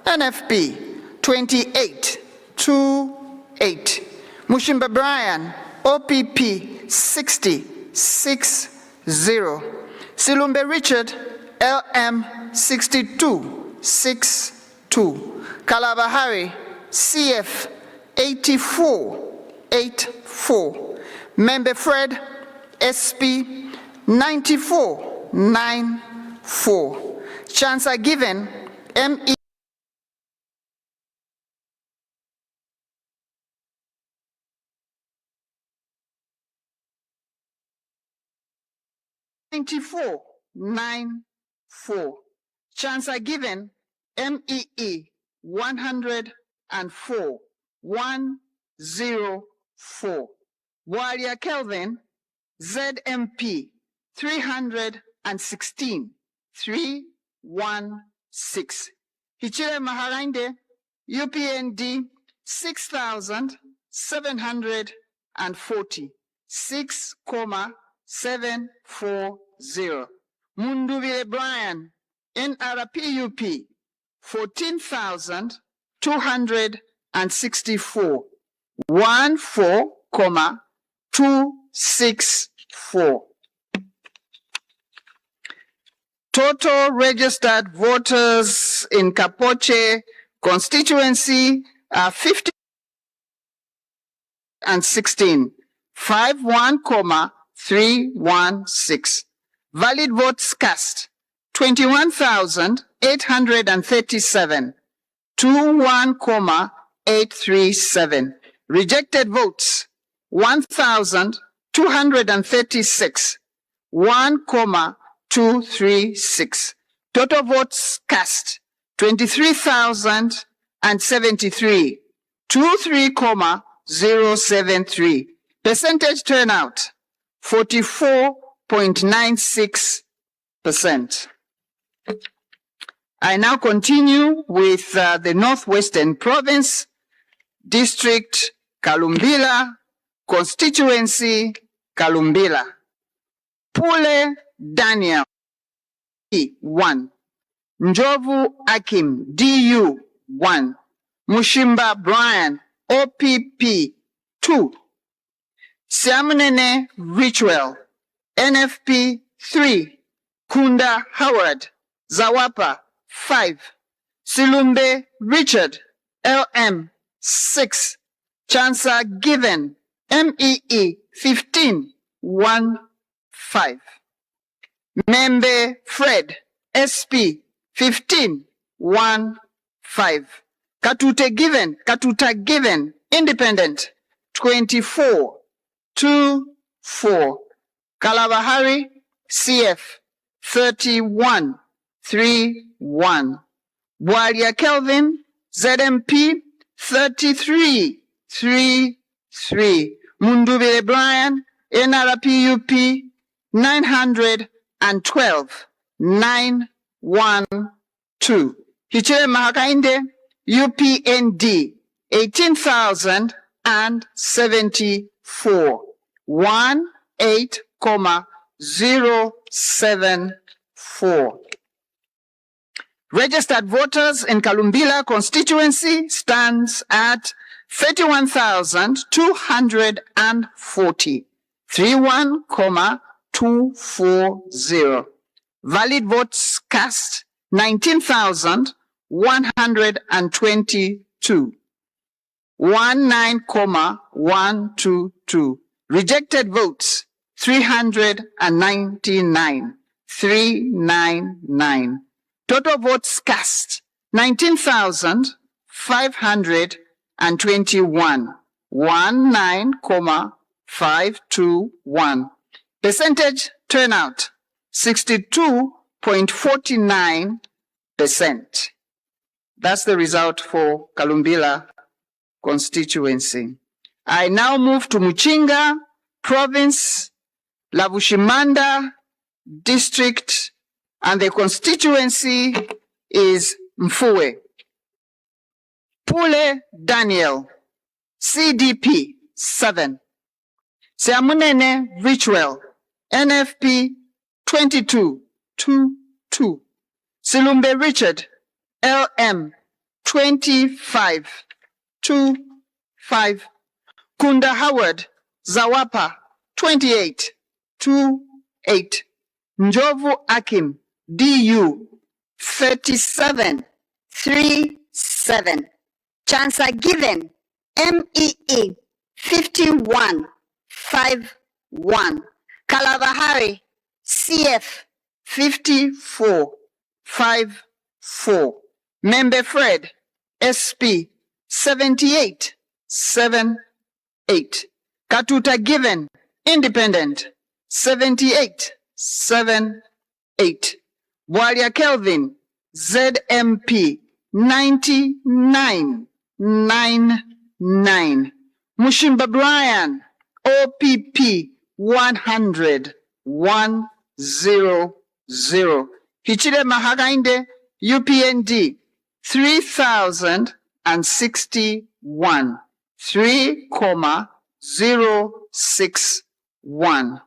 Speaker 5: NFP, 28, 2, 8. Mushimba Brian, OPP, 60, 6, 0. Silumbe Richard, LM, 62, 6, 2. Kalabahari, CF, 84, 8, 4. Membe Fred, SP, 94, 9, 4. Chansa Given, ME, 94, 9, 4. Chansa Given, MEE, 104, 104. Walia Kelvin, ZMP, 316, 316. Hichire Maharainde, UPND, 6,740, 6,740. Munduvile Brian, NRPUP, 14,264, 14,264. Total registered voters in Kapoche constituency are 50 and 16, 51,316. Valid votes cast, 21,837, 21,837. Rejected votes, 1,236, 1,236. Total votes cast, 23,073, 23,073. Percentage turnout, 44.96%. I now continue with the Northwestern Province, District Kalumbila, Constituency Kalumbila. Pule Daniel, 1. Njovu Akim, DU, 1. Mushimba Brian, OPP, 2. Siamunene Ritual, NFP, 3. Kunda Howard, Zawapa, 5. Silumbe Richard, LM, 6. Chansa Given, MEE, 15, 1, 5. Membe Fred, SP, 15, 1, 5. Katuta Given, Independent, 24, 2, 4. Kalabahari, CF, 31, 3, 1. Bwalia Kelvin, ZMP, 33, 3, 3. Mundubile Brian, NRPUP, 912, 912. Hichile Mahakainde, UPND, 18,074, 18,074. Registered voters in Kalumbila constituency stands at 31,240, 31,240. Valid votes cast, 19,122, 19,122. Rejected votes, 399, 399. Total votes cast, 19,521, 19,521. Percentage turnout, 62.49%. That's the result for Kalumbila constituency. I now move to Muchinga Province, Lavushimanda District, and the constituency is Mfue. Pule Daniel, CDP, 7. Siamunene Ritual, NFP, 22, 2, 2. Silumbe Richard, LM, 25, 2, 5. Kunda Howard, Zawapa, 28, 2, 8. Njovu Akim, DU, 37, 3, 7. Chansa Given, MEE, 51, 5, 1. Kalabahari, CF, 54, 5, 4. Membe Fred, SP, 78, 7, 8. Katuta Given, Independent, 78, 7, 8. Bwalia Kelvin, ZMP, 99, 99. Mushimba Brian, OPP, 100, 100. Hichile Mahagainde, UPND, 3,061, 3,061.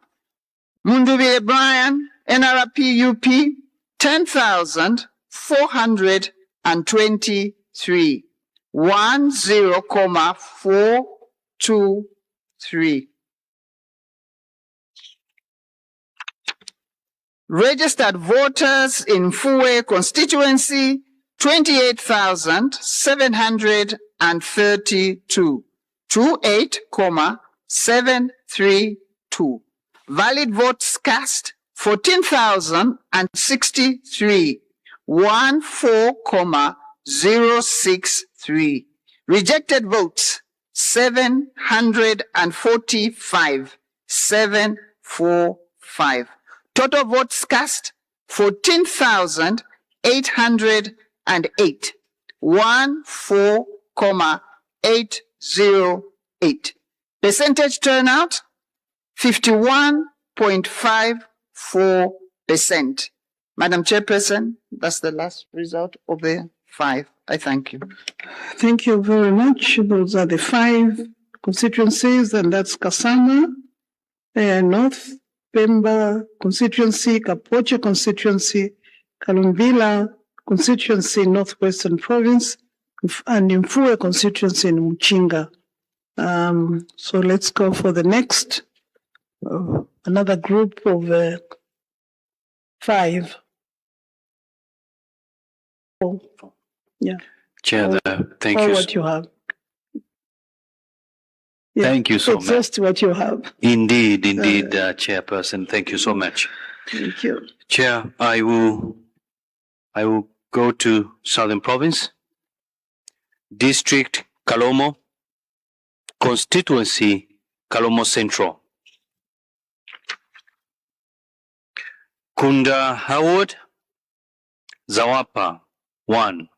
Speaker 5: Mundubile Brian, NRPUP, 10,423, 10,423. Registered voters in Fue constituency, 28,732, 28,732. Valid votes cast, 14,063, 14,063. Rejected votes, 745, 745. Total votes cast, 14,808, 14,808. Percentage turnout, 51.54%. Madam Chairperson, that's the last result of the 5. I thank you.
Speaker 4: Thank you very much. Those are the 5 constituencies, and that's Kasama, North, Pemba constituency, Kapoche constituency, Kalumbila constituency, Northwestern Province, and Mfue constituency in Mchinga. So let's go for the next, another group of 5. Yeah.
Speaker 9: Chair, thank
Speaker 4: or
Speaker 9: you.
Speaker 4: What you have. Yeah,
Speaker 9: Thank you so
Speaker 4: it's
Speaker 9: much.
Speaker 4: just what you have.
Speaker 9: Indeed, Chairperson. Thank you so much.
Speaker 4: Thank you.
Speaker 9: Chair, I will go to Southern Province, District Kalomo, Constituency Kalomo Central. Kunda Howard, Zawapa 1.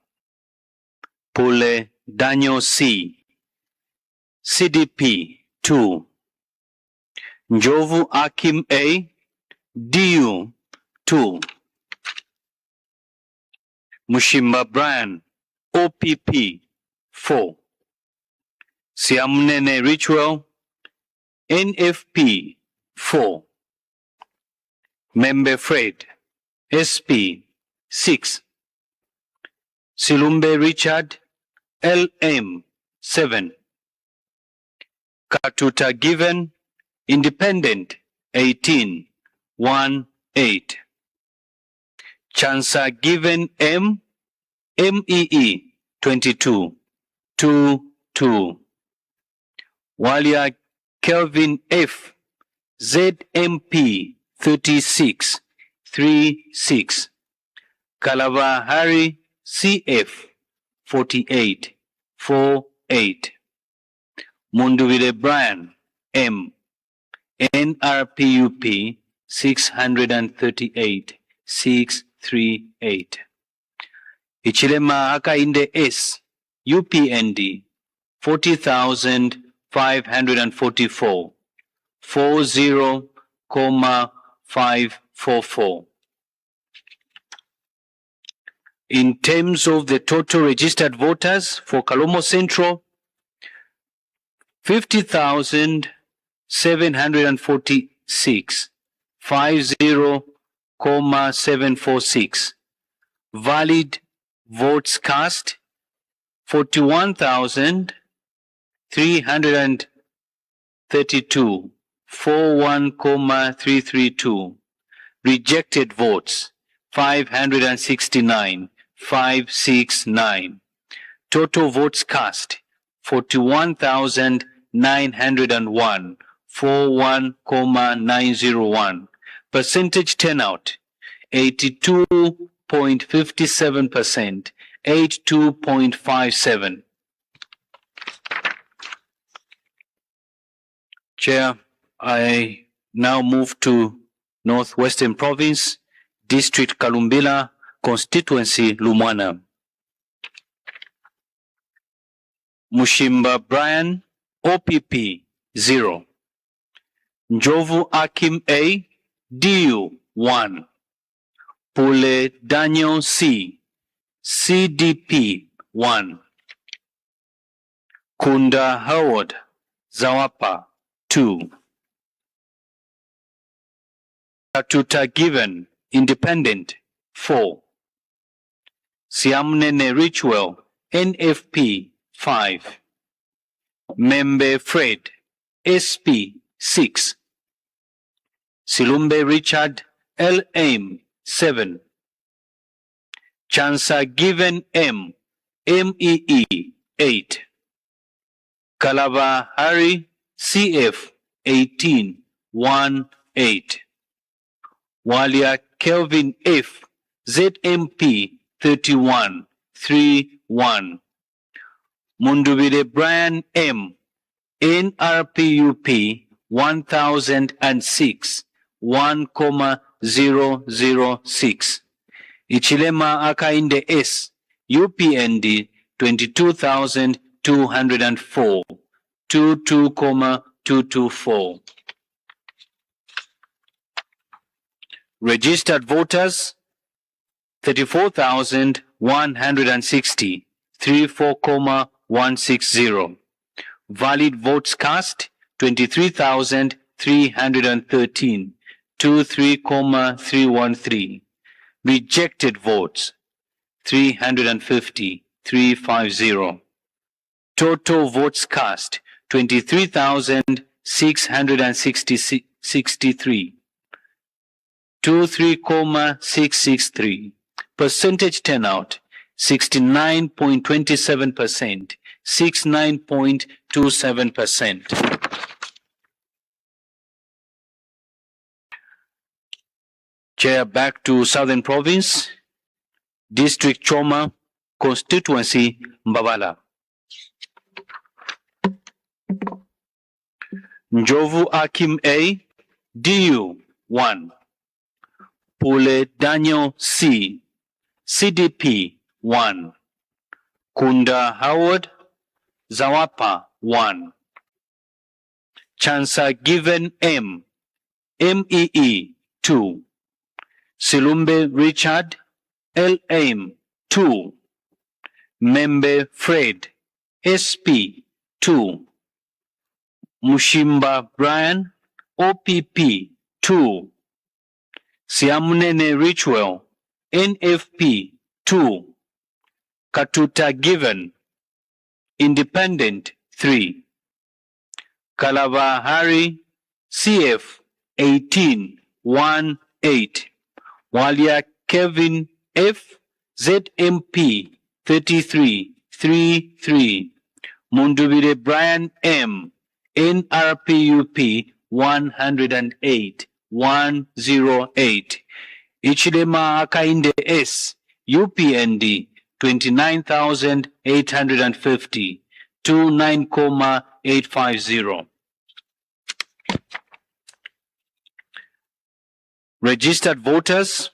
Speaker 9: Pule Daniel C. CDP 2. Njovu Akim A. DU 2. Mushimba Brian OPP 4. Siamnene Ritual NFP 4. Membe Fred SP 6. Silumbe Richard LM 7. Katuta Given Independent 18 1 8. Chansa Given M MEE 22 2 2. Walia Kelvin F ZMP 36 3 6. Kalabahari CF 48 4 8. Munduvide Brian M NRPUP 638 638. Ichilema Hakainde S UPND 40,544 40,544. In terms of the total registered voters for Kalomo Central, 50,746, 50,746. Valid votes cast, 41,332, 41,332. Rejected votes, 569, 569. Total votes cast, 41,901, 41,901. Percentage turnout, 82.57%, 82.57. Chair, I now move to Northwestern Province, District Kalumbila, Constituency Lumwana. Mushimba Brian, OPP 0. Njovu Akim A, DU 1. Pule Daniel C, CDP 1. Kunda Howard, Zawapa 2. Katuta Given, Independent 4. Siamnene Ritual, NFP 5. Membe Fred, SP 6. Silumbe Richard, LM 7. Chansa Given M, MEE 8. Kalaba Hari, CF 18 1 8. Walia Kelvin F, ZMP 31 3 1. Mundubide Brian M, NRPUP 1006 1,006. Ichilema Akainde S, UPND 22,204 22,224. Registered voters 34,160, 34,160. Valid votes cast 23,313, 23,313. Rejected votes 350, 350. Total votes cast 23,663, 23,663. Percentage turnout 69.27%, 69.27%. Chair, back to Southern Province, District Choma, Constituency Mbabala. Njovu Akim A, DU 1. Pule Daniel C, CDP 1. Kunda Howard, Zawapa 1. Chansa Given M, MEE 2. Silumbe Richard, LM 2. Membe Fred, SP 2. Mushimba Brian, OPP 2. Siamunene Ritual, NFP 2. Katuta Given, Independent 3. Kalabahari, CF 18 1 8. Walia Kevin F, ZMP 33 3 3. Mundubire Brian M, NRPUP 108 108. Ichilema Akainde S, UPND 29,850, 29,850. Registered voters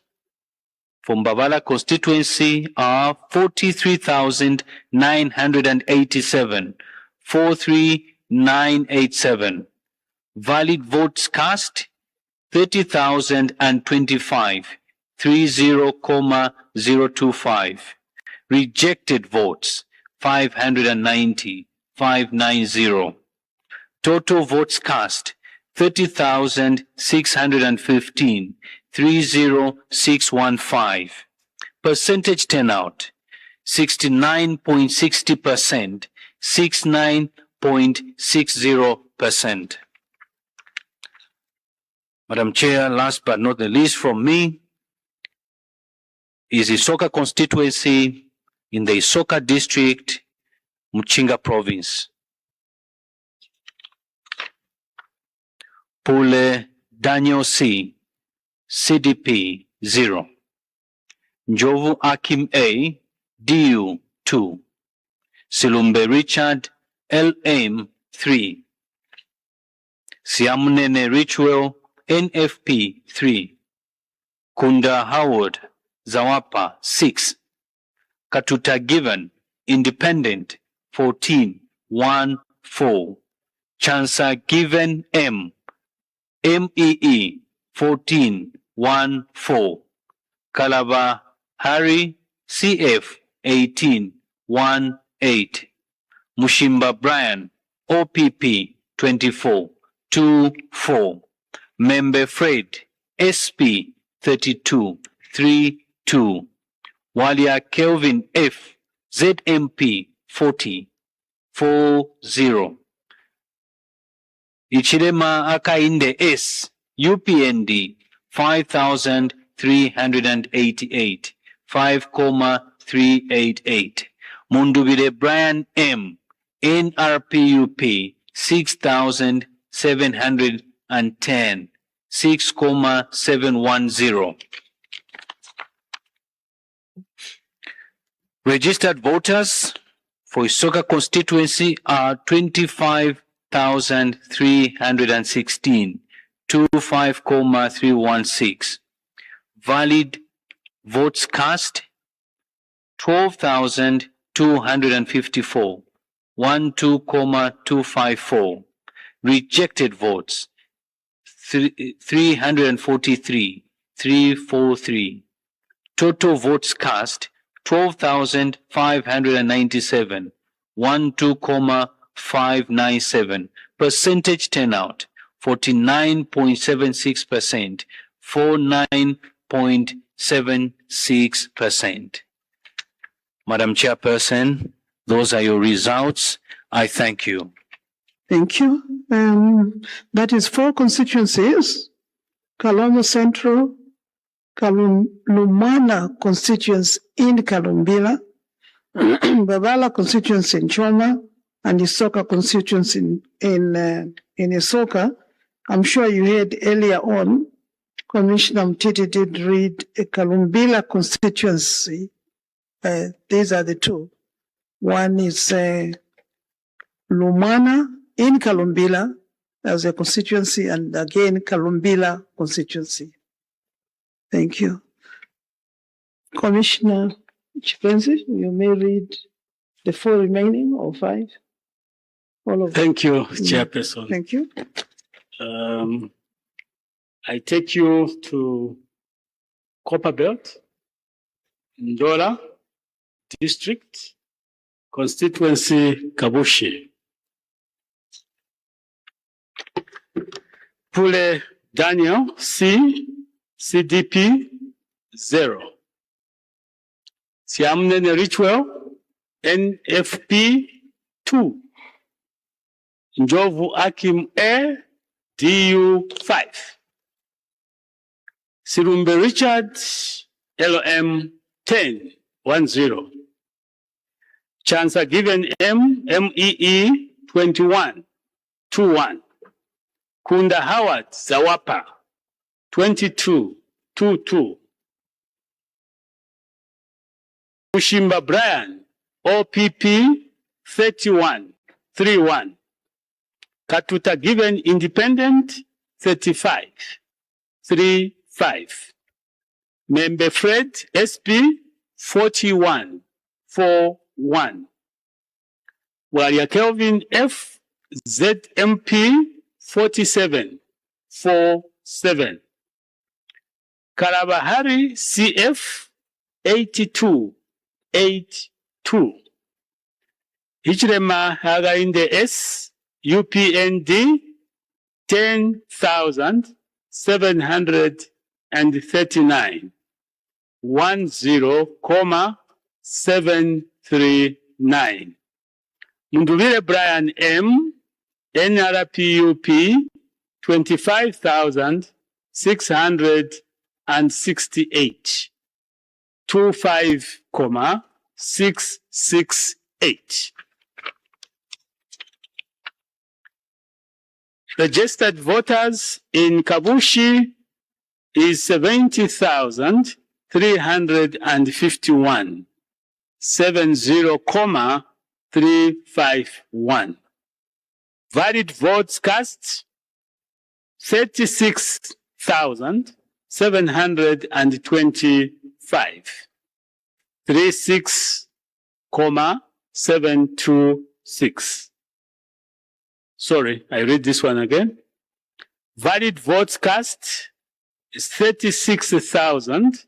Speaker 9: from Mbabala constituency are 43,987, 43,987. Valid votes cast 30,025, 30,025. Rejected votes 590, 590. Total votes cast 30,615, 30615. Percentage turnout 69.60%, 69.60%. Madam Chair, last but not the least from me is Isoka constituency in the Isoka district, Mchinga province. Pule Daniel C, CDP 0. Njovu Akim A, DU 2. Silumbe Richard, LM 3. Siamunene Ritual, NFP 3. Kunda Howard, Zawapa 6. Katuta Given, Independent 14 1 4. Chansa Given M, MEE 14 1 4. Kalaba Hari, CF 18 1 8. Mushimba Brian, OPP 24 2 4. Membe Fred, SP 32 3 2. Walia Kelvin F, ZMP 40 40. Ichilema Akainde S, UPND 5,388, 5,388. Mundubire Brian M, NRPUP 6,710, 6,710. Registered voters for Isoka constituency are 25,316, 25,316. Valid votes cast 12,254, 12,254. Rejected votes 343, 343. Total votes cast 12,597, 12,597. Percentage turnout 49.76%, 49.76%. Madam Chairperson, those are your results. I thank you.
Speaker 4: Thank you. That is 4 constituencies: Kalomo Central, Lumana constituency in Kalumbila, Babala constituency in Choma, and Isoka constituency in Isoka. I'm sure you heard earlier on, Commissioner Mtiti did read a Kalumbila constituency. These are the 2. One is Lumana in Kalumbila as a constituency, and again Kalumbila constituency. Thank you. Commissioner Chipenzi, you may read the 4 remaining or 5. All of them.
Speaker 7: Thank you, Chairperson.
Speaker 4: Thank you.
Speaker 7: I take you to Copperbelt, Ndola District, Constituency Kabushi. Pule Daniel C, CDP 0. Siamnene Richwell, NFP 2. Njovu Akim A, DU 5. Sirumbe Richard, LM 10, 10. Chancer Given M, MEE 21, 21. Kunda Howard Zawapa 22, 22. Ushimba Brian OPP 31, 31. Katuta Given Independent 35, 35. Member Fred SP 41, 41. Walia Kelvin F ZMP 47, 47. Karabahari CF 82, 82. Hichrema Hagainde S UPND 10,739, 10,739. Munduvire Brian M NRPUP 25,668, 25,668. Registered voters in Kabushi is 70,351, 70,351. Valid votes cast 36,725, 36,726. Sorry, I read this one again. Valid votes cast is 36,703,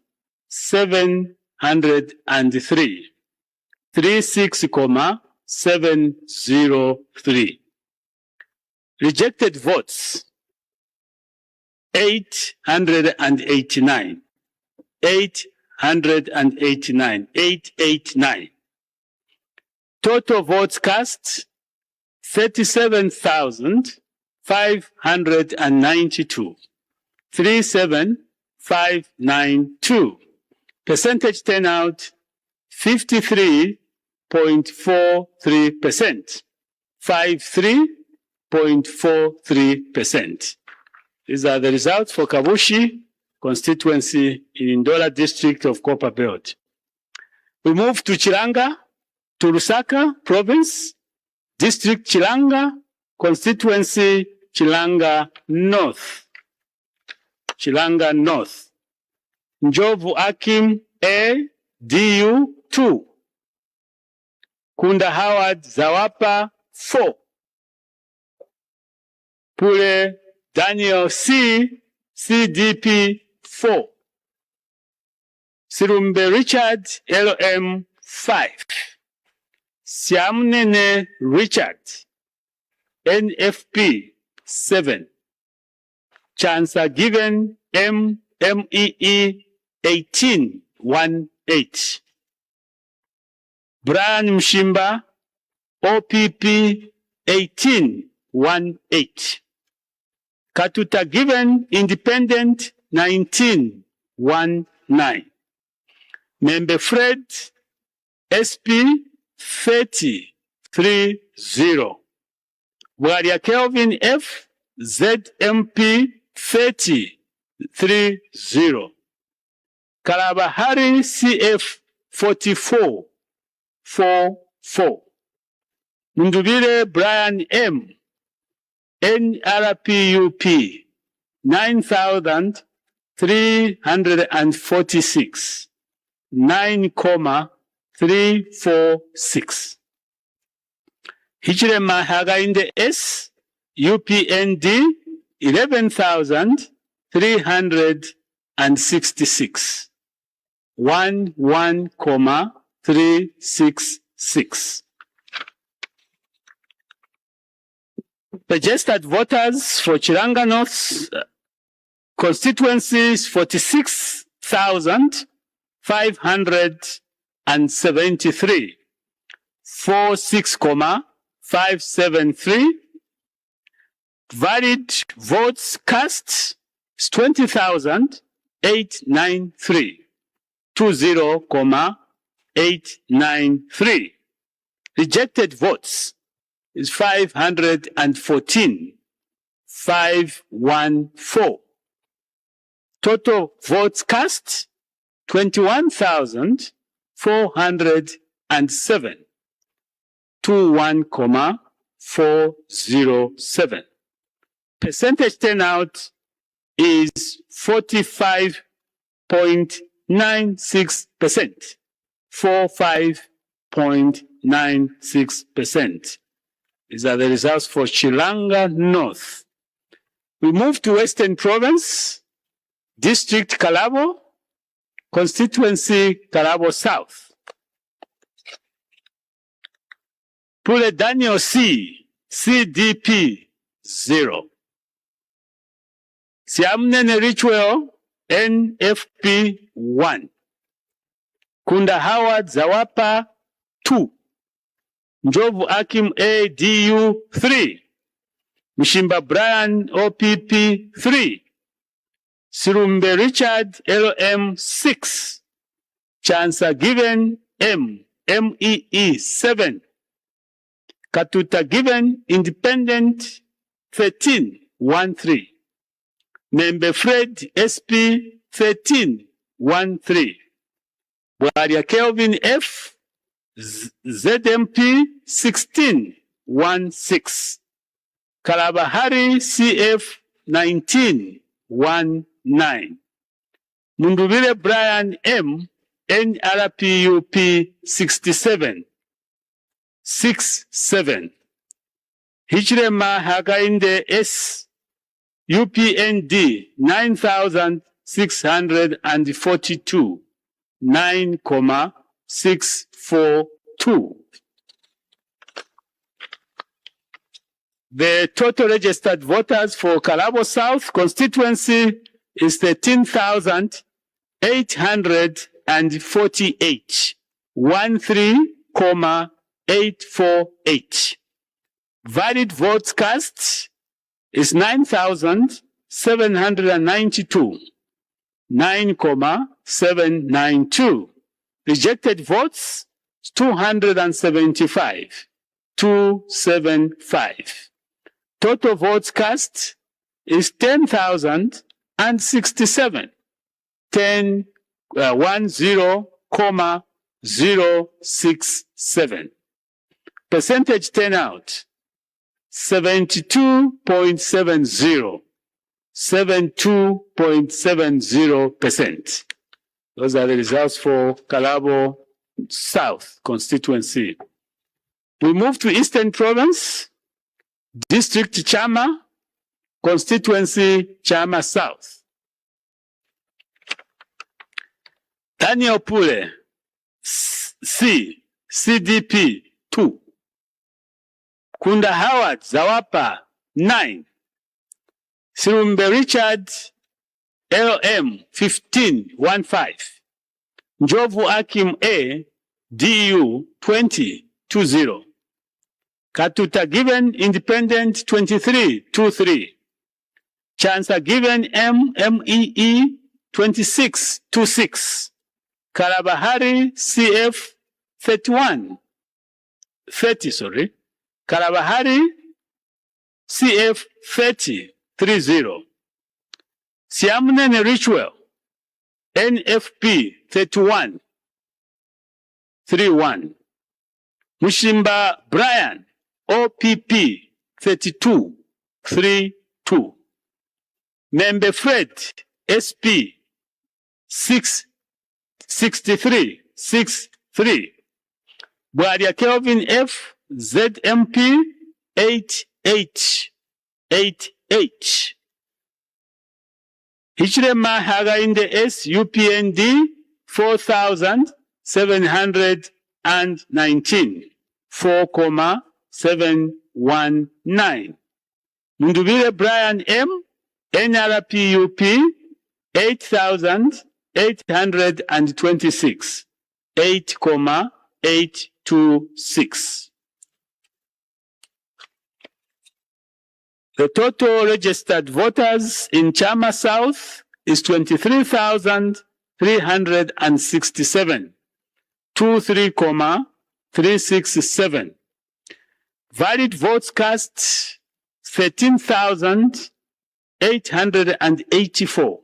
Speaker 7: 36,703. Rejected votes 889, 889, 889. Total votes cast 37,592, 37,592. Percentage turnout 53.43%, 53.43%. These are the results for Kabushi constituency in Ndola district of Copperbelt. We move to Chilanga, to Lusaka province, district Chilanga, constituency Chilanga North. Chilanga North. Njovu Akim A, DU 2. Kunda Howard Zawapa 4. Pule Daniel C, CDP 4. Sirumbe Richard, LM 5. Siamnene Richard, NFP 7. Chancer given MMEE 1818. Brian Mshimba, OPP 1818. Katuta given independent 1919. Member Fred SP 3030. Bwaria Kelvin F ZMP 3030. Kalabahari CF 4444. Mundubire Brian M NRPUP 9,346. 9,346. Hichirema Hagainde S, UPND 11,366. 11,366. Registered voters for Chiranga North constituencies 46,573. 46,573. Valid votes cast is 20,893. 20,893. Rejected votes is 514. 514. Total votes cast 21,407. 21,407. Percentage turnout is 45.96%. 45.96%. These are the results for Chilanga North. We move to Western Province, District Kalabo, Constituency Kalabo South. Pule Daniel C, CDP 0. Siamnene Richwell, NFP 1. Kunda Howard Zawapa 2. Njovu Akim ADU 3. Mshimba Brian OPP 3. Sirumbe Richard LM 6. Chancer given MEE 7. Katuta given independent 1313. Member Fred SP 1313. Bwaria Kelvin F ZMP 1616. Kalabahari CF 1919. Mundubile Brian M NRPUP 67. 67. Hichirema Hagainde S UPND 9,642. 9,642. The total registered voters for Kalabo South constituency is 13,848. 13,848. Valid votes cast is 9,792. 9,792. Rejected votes 275. 275. Total votes cast is 10,067. 10,067. Percentage turnout 72.70. 72.70%. Those are the results for Kalabo South constituency. We move to Eastern Province, District Chama, constituency Chama South. Daniel Pule, C, CDP 2. Kunda Howard Zawapa 9. Silumbe Richard LM 1515. Njovu Akim A DU 2020. Katuta Given Independent 2323. Chancer Given MMEE 2626. Karabahari CF 30. Karabahari CF 30. Siamnene Richwell NFP 31. Mushimba Brian OPP 32. Membe Fred SP 63. Bwaria Kelvin F ZMP 88. Hichilema Hagainde S UPND 4719 4,719. Mundubile Brian M NRPUP 8,826 8,826. The total registered voters in Chama South is 23,367, 23,367. Valid votes cast 13,884,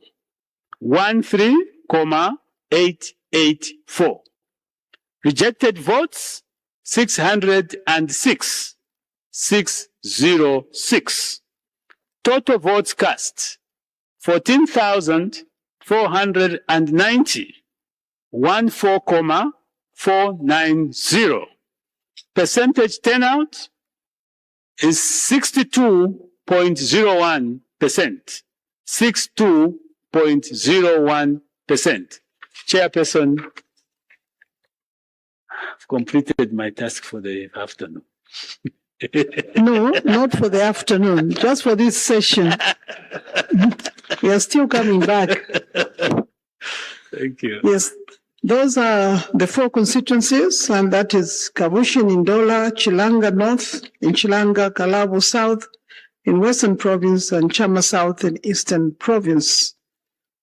Speaker 7: 13,884. Rejected votes 606, 606. Total votes cast 14,490, 14,490. Percentage turnout is 62.01%. 62.01%. Chairperson, I've completed my task for the afternoon.
Speaker 4: No, not for the afternoon, just for this session. We are still coming back.
Speaker 7: Thank you.
Speaker 4: Yes, those are the 4 constituencies, and that is Kabushin in Ndola, Chilanga North, in Chilanga, Kalabo South, in Western Province, and Chama South in Eastern Province.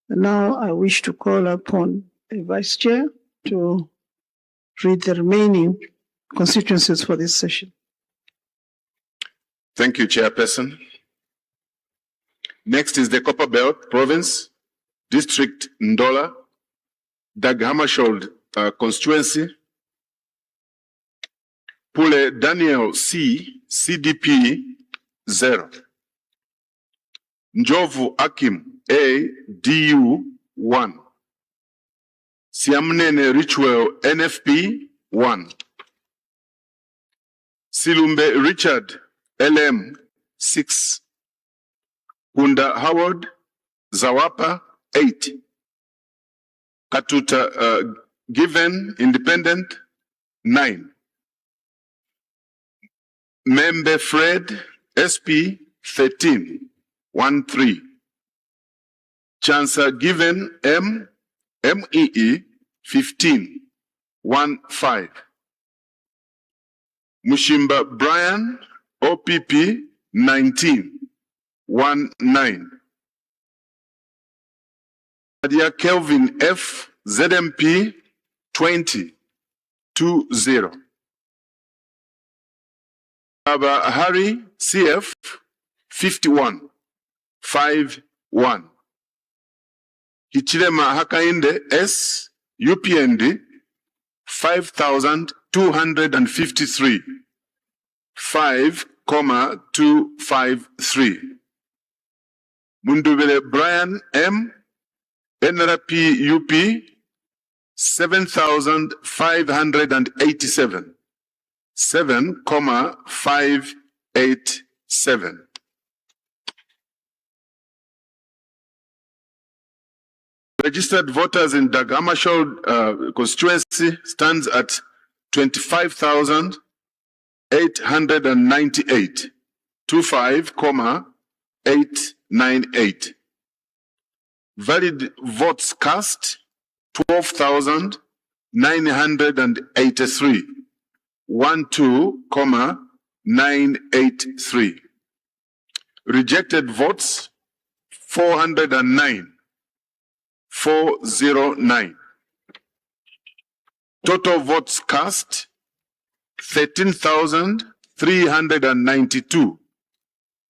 Speaker 4: And now I wish to call upon the Vice Chair to read the remaining constituencies for this session.
Speaker 8: Thank you, Chairperson. Next is the Copperbelt Province, District Ndola, Dag Hammarskjöld constituency. Pule Daniel C, CDP 0. Njovu Akim A, DU 1. Siamnene Richwell NFP 1. Silumbe Richard LM 6. Kunda Howard Zawapa 8. Katuta Given Independent 9. Membe Fred SP 13. 13. Chancer Given MEE 15. 15. Mushimba Brian OPP 19. 19. Nadia Kelvin F ZMP 20. 20. Baba Harry CF 51. 51. Hichilema Hakainde S UPND 5,253. 5,253. Mundubele Brian M NRP UP 7,587. 7,587. Registered voters in Dagamashol constituency stands at 25,898, 25,898. Valid votes cast, 12,983, 12,983. Rejected votes, 409, 409. Total votes cast, 13,392,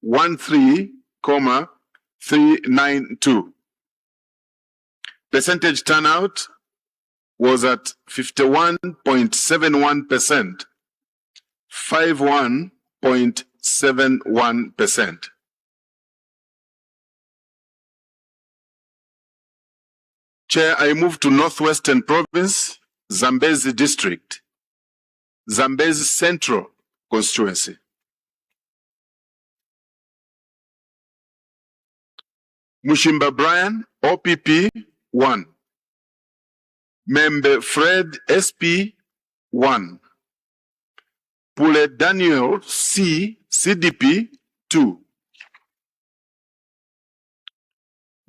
Speaker 8: 13,392. Percentage turnout was at 51.71%, 51.71%. Chair, I move to Northwestern Province, Zambezi District, Zambezi Central Constituency. Mushimba Brian, OPP 1. Member Fred, SP 1. Pule Daniel, C, CDP 2.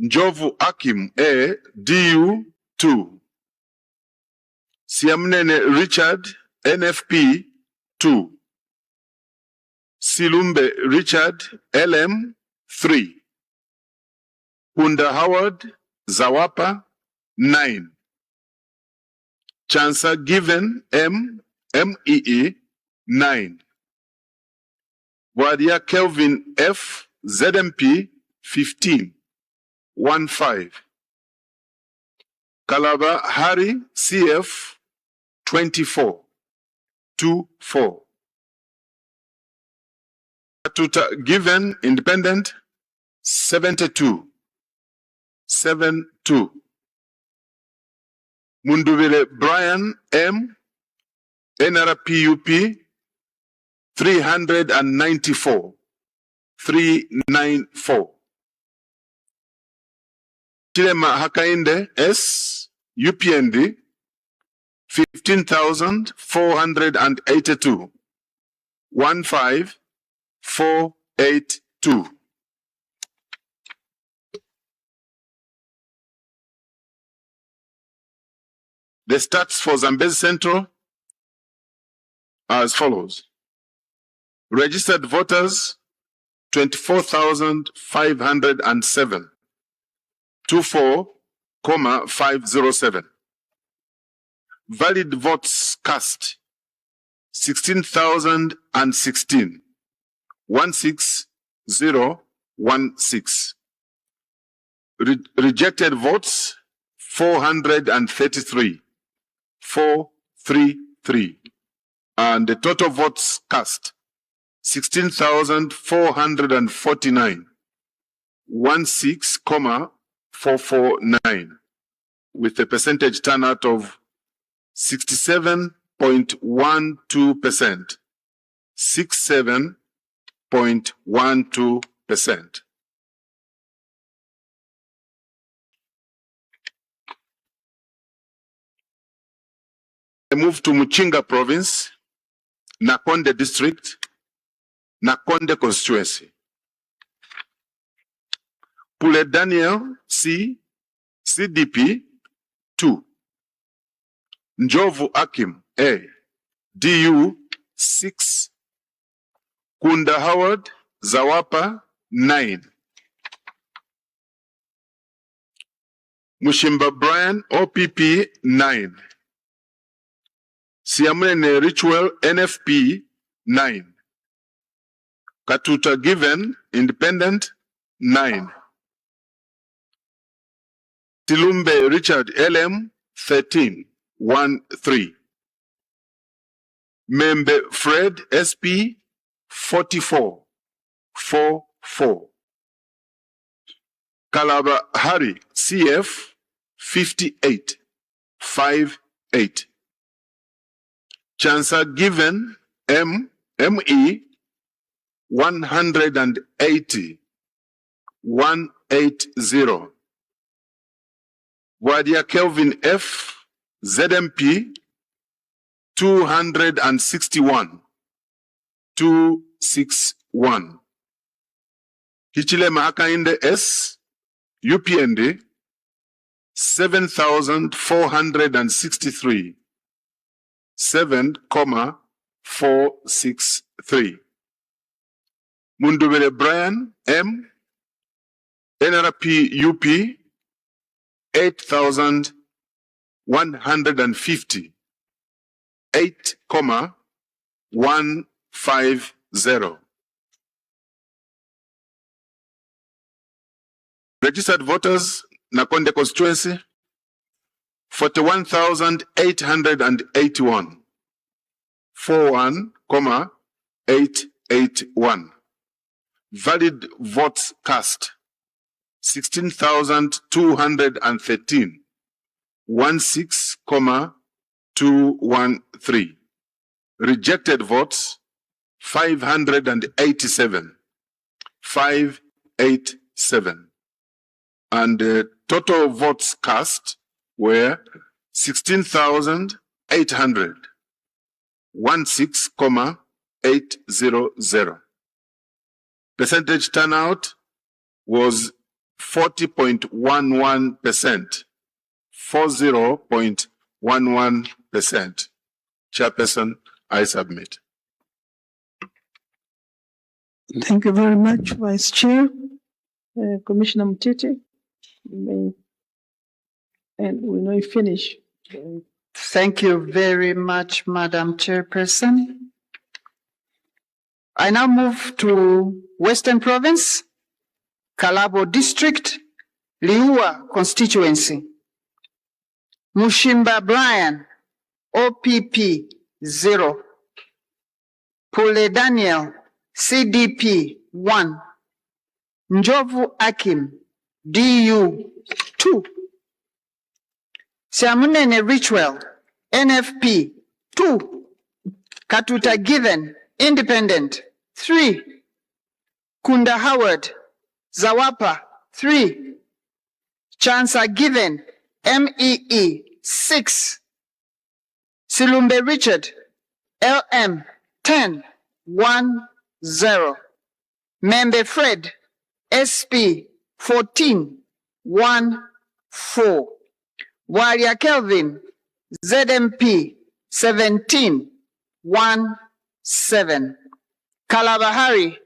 Speaker 8: Njovu Akim, A, DU 2. Siamnene Richard, NFP 2. Silumbe Richard, LM 3. Hunda Howard, Zawapa 9. Chancer Given, M, MEE 9. Wadia Kelvin F, ZMP 15. 15. Kalaba Harry CF 24. 24. Tuta Given Independent 72. 72. Mundubile Brian M, NRPUP 394. 394. Chilema Hakainde S, UPND 15,482. 15,482. The stats for Zambezi Central are as follows. Registered voters 24,507. 24,507. Valid votes cast 16,016. 16016. Rejected votes 433. 433. And the total votes cast 16,449. 16,449, with a percentage turnout of 67.12%. 67.12%. I move to Muchinga Province, Nakonde District, Nakonde Constituency. Pule Daniel C, CDP 2. Njovu Akim A, DU 6. Kunda Howard Zawapa 9. Mushimba Brian OPP 9. Siamene Ritual NFP 9. Katuta Given Independent 9. Tilumbe Richard LM 13. 13. Membe Fred SP 44. 44. Kalaba Harry CF 58. 58. Chancer Given ME 180. 180. Wadia Kelvin F, ZMP, 261. 261. Hichile Mahakainde S, UPND, 7,463. 7,463. Mundubele Brian M, NRP UP, 8,150. 8,150. Registered voters, Nakonde constituency, 41,881. 41,881. Valid votes cast, 16,213. 16,213. Rejected votes, 587. 587. And the total votes cast were 16,800. 16,800. Percentage turnout was 40.11%. 40.11%. Chairperson, I submit.
Speaker 4: Thank you very much, Vice Chair. Commissioner Mtete, and we know you finish.
Speaker 5: Thank you very much, Madam Chairperson. I now move to Western Province, Kalabo District, Liua constituency. Mushimba Brian, OPP 0. Pule Daniel, CDP 1. Njovu Akim, DU 2. Siamunene Richwell, NFP 2. Katuta Given, Independent 3. Kunda Howard, Zawapa 3. Chancer Given, MEE 6. Silumbe Richard, LM 10 1 0. Membe Fred, SP 14 1 4. Waria Kelvin, ZMP 17 1 7. Kalabahari,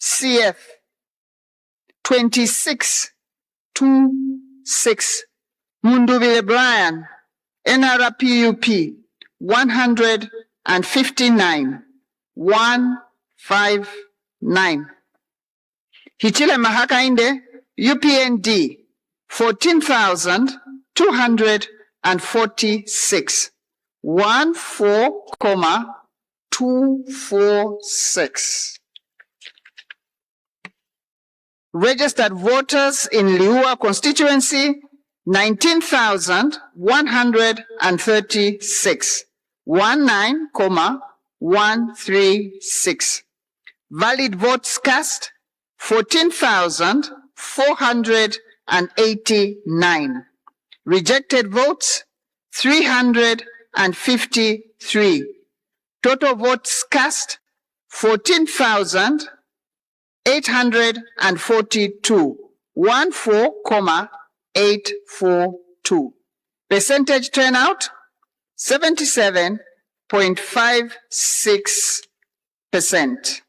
Speaker 5: CF 26 2 6. Mundubile Brian, NRPUP 159 159. Hichile Mahakainde, UPND 14,246. 14,246. Registered voters in Liua constituency, 19,136. 19,136. Valid votes cast, 14,489. Rejected votes, 353. Total votes cast, 14,842. 14,842. Percentage turnout, 77.56%.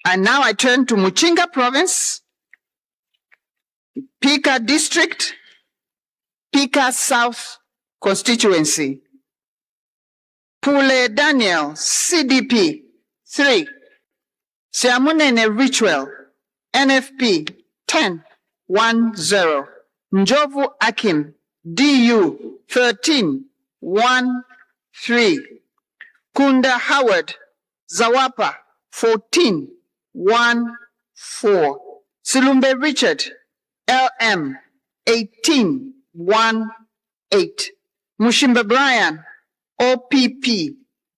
Speaker 5: And now I turn to Muchinga Province, Pika District, Pika South Constituency. Pule Daniel, CDP 3. Siamunene Richwell, NFP 10 1 0. Njovu Akim, DU 13 1 3. Kunda Howard, Zawapa 14 1 4. Silumbe Richard, LM 18 1 8. Mushimba Brian, OPP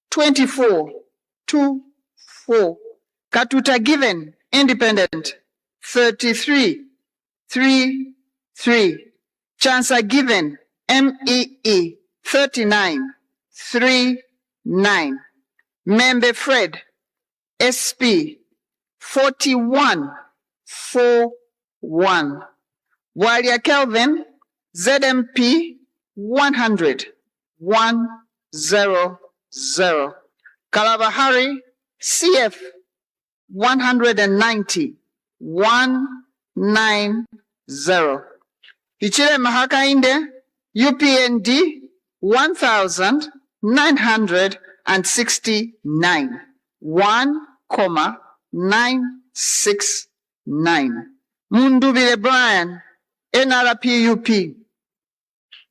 Speaker 5: 24 2 4. Katuta Given, Independent 33 3 3. Chance given, MEE 39, 39. Member Fred, SP 41, 41. Walia Kelvin, ZMP 100, 100. Kalabahari, CF 190, 190. Ichile Mahakainde, UPND 1,969, 1,969. Mundubile Brian, NRPUP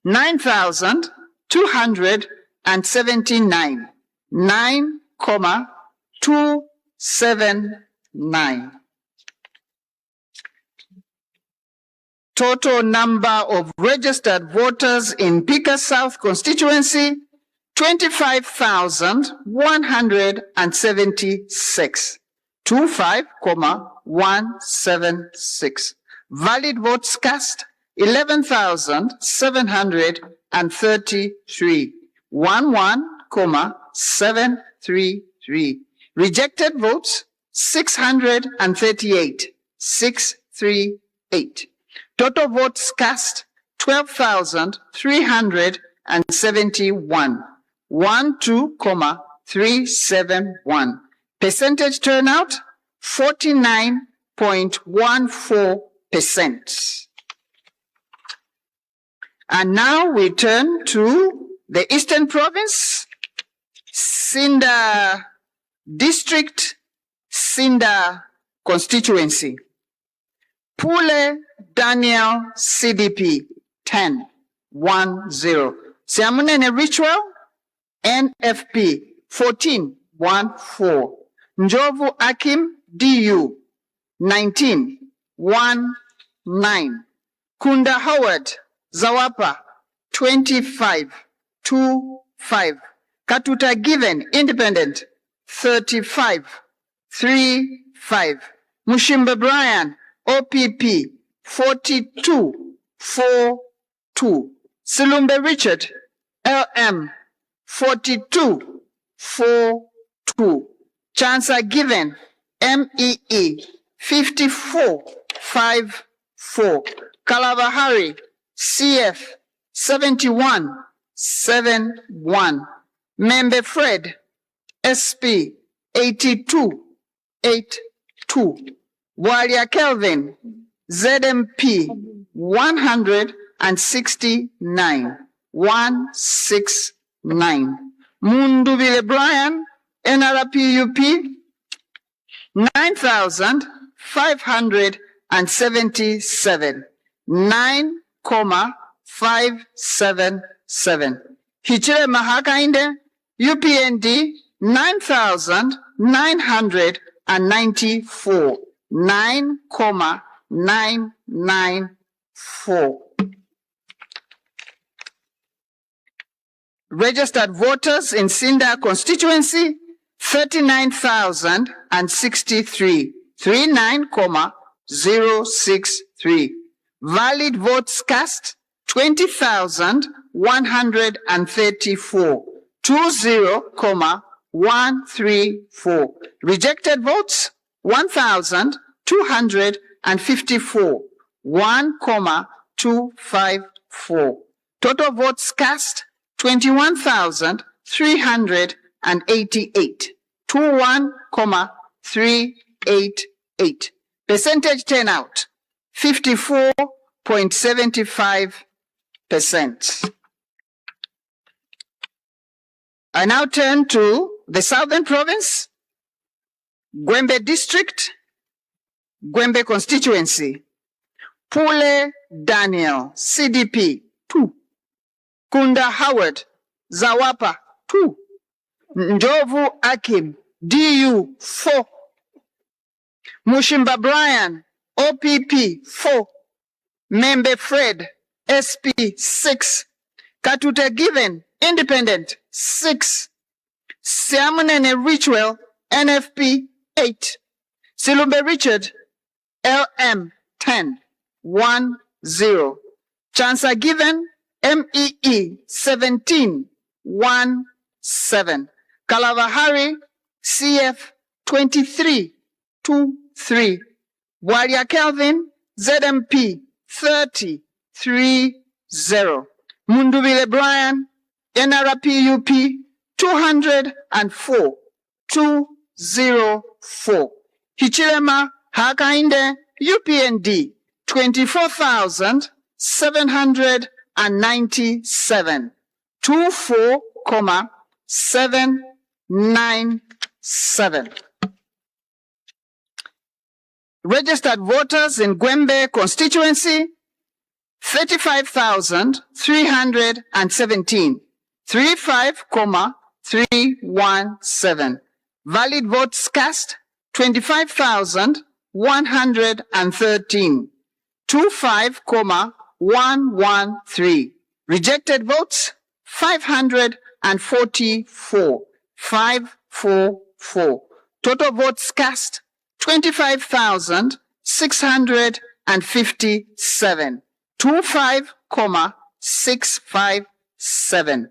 Speaker 5: 9,279, 9,279. Total number of registered voters in Pika South constituency, 25,176. 25,176. Valid votes cast, 11,733. 11,733. Rejected votes, 638. 638. Total votes cast, 12,371. 12,371. Percentage turnout, 49.14%. And now we turn to the Eastern Province, Sinda District, Sinda Constituency. Pule Daniel CDP 10, 1-0. Siamunene Ritual NFP 14, 1-4. Njovu Akim DU 19, 1-9. Kunda Howard Zawapa 25, 2-5. Katuta Given Independent 35, 3-5. Mushimba Brian OPP 42, 4-2. Silumbe Richard LM 42, 4-2. Chance given MEE 54, 5-4. Kalabahari CF 71, 7-1. Member Fred SP 82, 8-2. Walia Kelvin ZMP 169, 169. Mundubile Brian NRPUP 9,577, 9,577. Hichile Mahakainde UPND 9,994, 9,994. Registered voters in Sinda constituency 39,063, 39,063. Valid votes cast 20,134, 20,134. Rejected votes 1,254, 1,254. Total votes cast 21,388, 21,388. Percentage turnout 54.75%. I now turn to the Southern Province, Gwembe District, Gwembe Constituency. Pule Daniel, CDP, 2. Kunda Howard, Zawapa, 2. Njovu Akim, DU, 4. Mushimba Brian, OPP, 4. Membe Fred, SP, 6. Katuta Given, Independent, 6. Siamunene Ritual, NFP, 8. Silumbe Richard, LM, 10, 1-0. Chancer given, MEE 1717. Kalavahari, CF 2323. Walia Kelvin, ZMP 3030. Mundubile Brian, NRPUP 204 204. Hichilema Hakainde, UPND 24,797. 24,797. Registered voters in Gwembe constituency, 35,317. 35,317. Valid votes cast, 25,113. 25,113. Rejected votes, 544. 544. Total votes cast, 25,657. 25,657.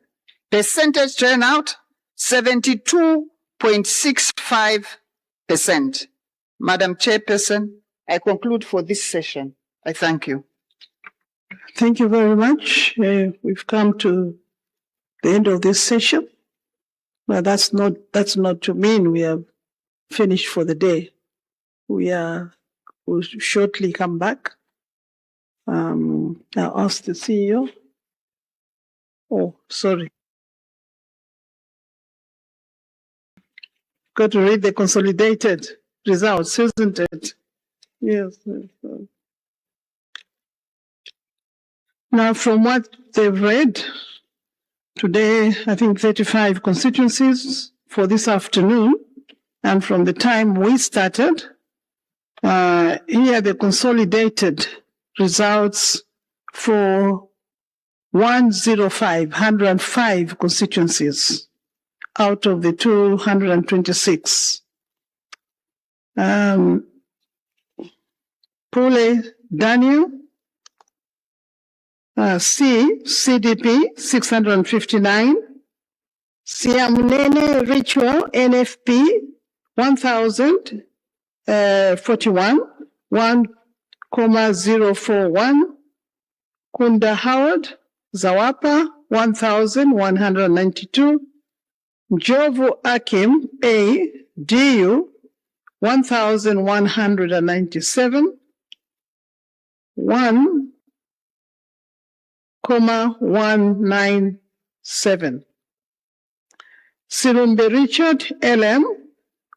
Speaker 5: Percentage turnout, 72.65%. Madam Chairperson, I conclude for this session. I thank you.
Speaker 4: Thank you very much. We've come to the end of this session. But that's not to mean we have finished for the day. We'll shortly come back. I'll ask the CEO. Oh, sorry. Got to read the consolidated results, isn't it? Yes. Now, from what they've read, today, I think 35 constituencies for this afternoon, and from the time we started, here are the consolidated results for 105 constituencies out of the 226. Pule Daniel, CDP 659, Siamunene Ritual NFP 1041, 1,041, Kunda Howard Zawapa 1,192, Jovu Akim A DU 1,197, 1,197. Sirumbe Richard LM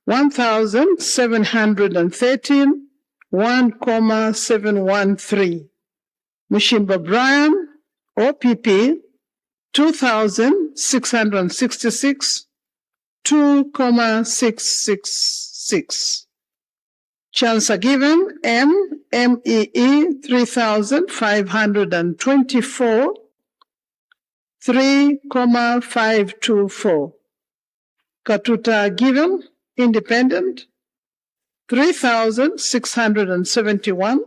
Speaker 4: 1,713, 1,713. Mushimba Brian OPP 2,666, 2,666. Chancer given MEE 3,524, 3,524. Katuta given independent 3,671,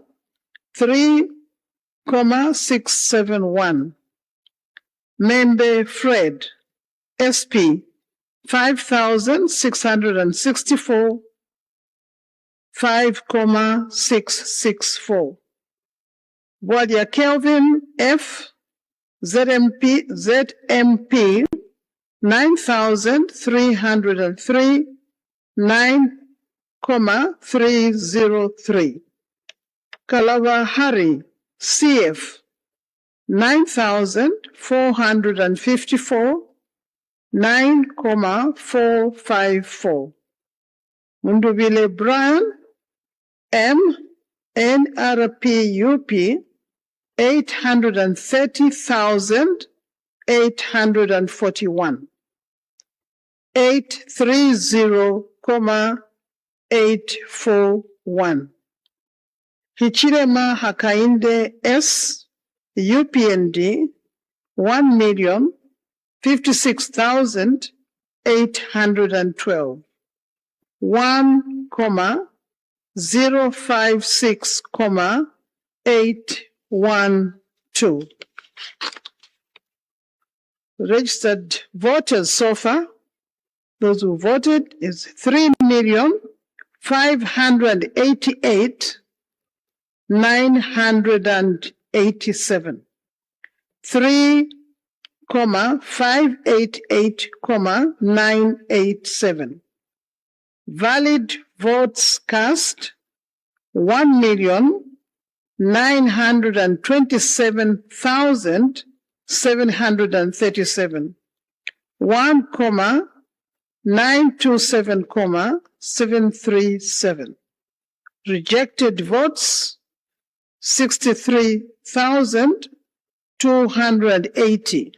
Speaker 4: 3,671. Membe Fred SP 5,664, 5,664. Wadia Kelvin F ZMP 9,303, 9,303. Kalawahari CF 9,454, 9,454. Mundubile Brian M NRPUP 830,841, 830,841. Hichilema Hakainde S UPND 1,056,812, 1,056,812. 2. Registered voters so far, those who voted is 3,588,987. 3,588,987. Valid votes cast 1,927,737. 1,927,737. Rejected votes 63,280.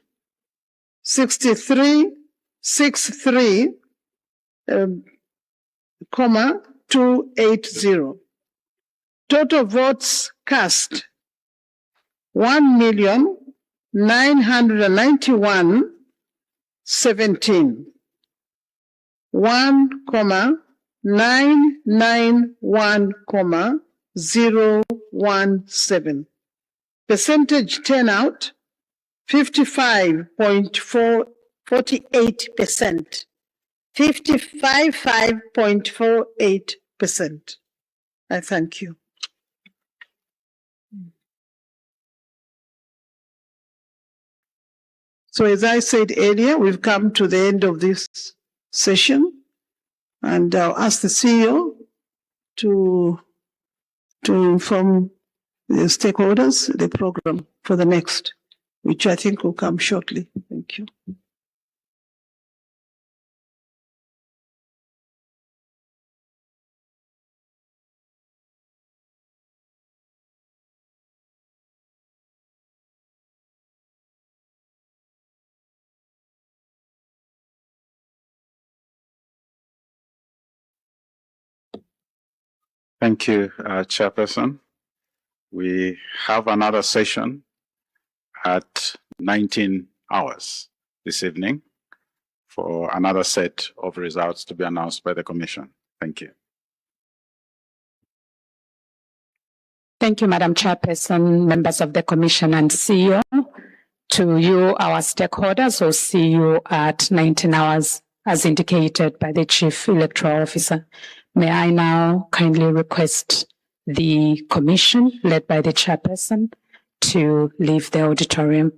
Speaker 4: 63, 280. Total votes cast 1,991,17. 1,991,017. Percentage turnout 55.48%. 55.48%. I thank you. So as I said earlier, we've come to the end of this session, and I'll ask the CEO to inform the stakeholders the program for the next, which I think will come shortly. Thank you.
Speaker 3: Thank you, Chairperson. We have another session at 19 hours this evening for another set of results to be announced by the Commission. Thank you.
Speaker 2: Thank you, Madam Chairperson, members of the Commission and CEO. To you, our stakeholders, we'll see you at 19 hours as indicated by the Chief Electoral Officer. May I now kindly request the Commission, led by the Chairperson, to leave the auditorium.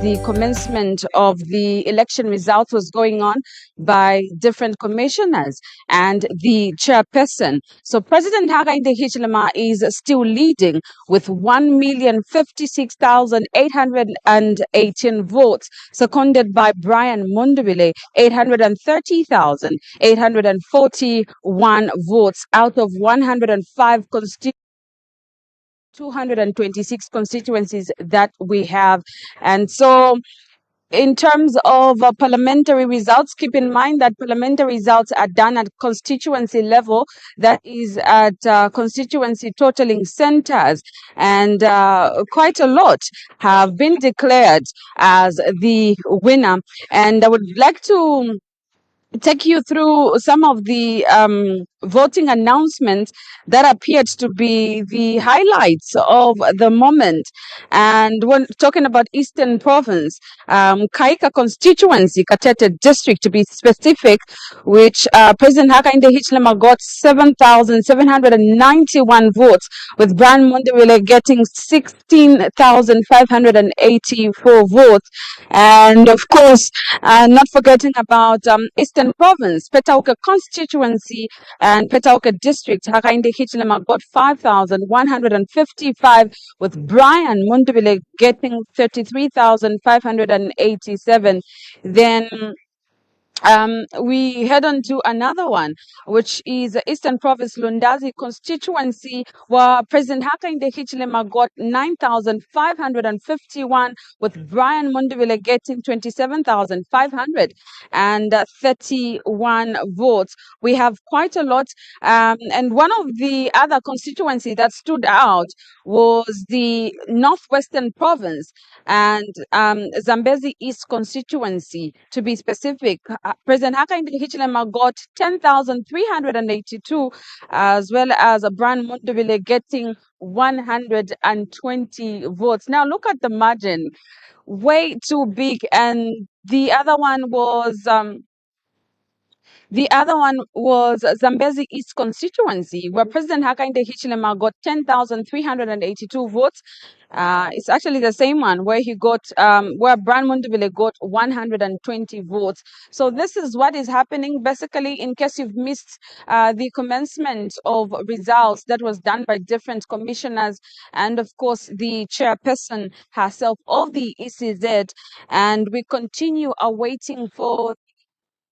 Speaker 10: the commencement of the election results was going on by different commissioners and the chairperson. So President Hakainde Hichilema is still leading with 1,056,818 votes, seconded by Brian Mundubile, 830,841 votes out of 105 226 constituencies that we have. And so in terms of parliamentary results, keep in mind that parliamentary results are done at constituency level, that is at constituency totaling centers, and quite a lot have been declared as the winner. And I would like to take you through some of the voting announcements that appeared to be the highlights of the moment. And when talking about Eastern Province, Kaika constituency, Katete district to be specific, which President Hakainde Hichilema got 7,791 votes, with Brian Mondewile getting 16,584 votes. And of course, not forgetting about Eastern Province, Petauke constituency and Petauke district, Hakainde Hichilema got 5,155, with Brian Mundubile getting 33,587. Then we head on to another one, which is Eastern Province Lundazi constituency, where President Hakainde Hichilema got 9,551, with Brian Munduvile getting 27,531 votes. We have quite a lot. And one of the other constituencies that stood out was the Northwestern Province and Zambezi East constituency, to be specific. President Hakainde Hichilema got 10,382, as well as Brian Mundubile getting 120 votes. Now look at the margin, way too big. And the other one was Zambezi East constituency, where President Hakainde Hichilema got 10,382 votes. It's actually the same one where he got, where Brian Mundubile got 120 votes. So this is what is happening. Basically, in case you've missed the commencement of results that was done by different commissioners, and of course the chairperson herself of the ECZ, and we continue awaiting for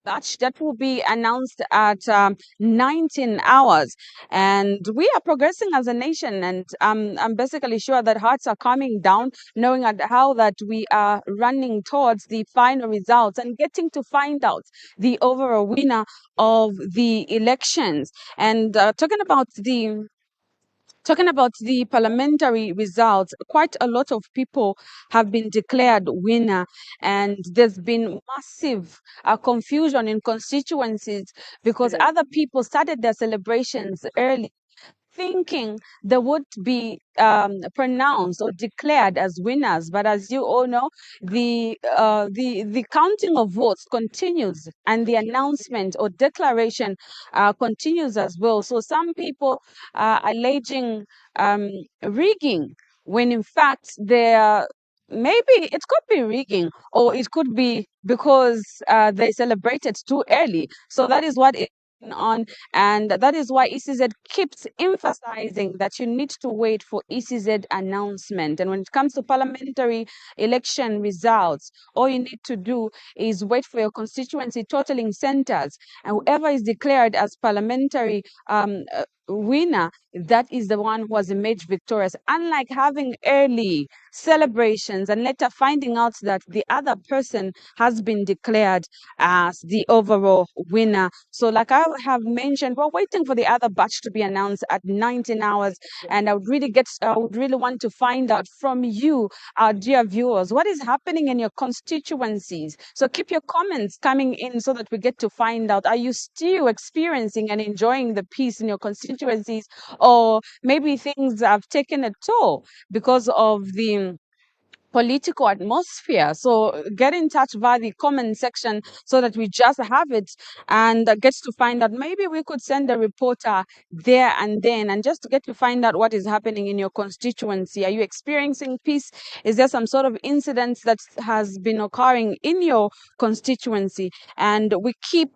Speaker 10: that will be announced at 19 hours. And we are progressing as a nation, and I'm basically sure that hearts are calming down, knowing how that we are running towards the final results and getting to find out the overall winner of the elections. And Talking about the parliamentary results, quite a lot of people have been declared winner, and there's been massive confusion in constituencies because other people started their celebrations early, thinking they would be pronounced or declared as winners. But as you all know, the counting of votes continues, and the announcement or declaration continues as well. So some people are alleging rigging, when in fact maybe it could be rigging, or it could be because they celebrated too early. So that is what on, and that is why ECZ keeps emphasizing that you need to wait for ECZ announcement. And when it comes to parliamentary election results, all you need to do is wait for your constituency totaling centers, and whoever is declared as parliamentary winner, that is the one who has emerged victorious, unlike having early celebrations and later finding out that the other person has been declared as the overall winner. So like I have mentioned, we're waiting for the other batch to be announced at 19 hours, and I would really want to find out from you, our dear viewers, what is happening in your constituencies. So keep your comments coming in so that we get to find out, are you still experiencing and enjoying the peace in your constituencies, or maybe things have taken a toll because of the political atmosphere. So get in touch via the comment section so that we just have it and get to find out. Maybe we could send a reporter there and then and just get to find out what is happening in your constituency. Are you experiencing peace? Is there some sort of incident that has been occurring in your constituency? And we keep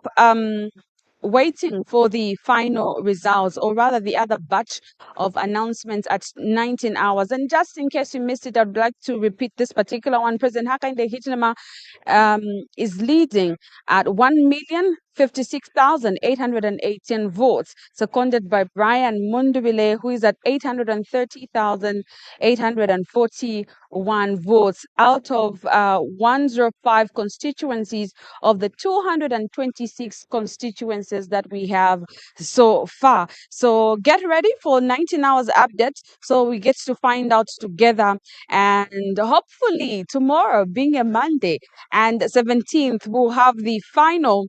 Speaker 10: waiting for the final results, or rather the other batch of announcements at 19 hours. And just in case you missed it, I'd like to repeat this particular one. President Hakainde Hichilema is leading at 1,056,818 votes, seconded by Brian Mundubile, who is at 830,841 votes out of 105 constituencies of the 226 constituencies that we have so far. So get ready for 19 hours update so we get to find out together, and hopefully tomorrow being a Monday and 17th we'll have the final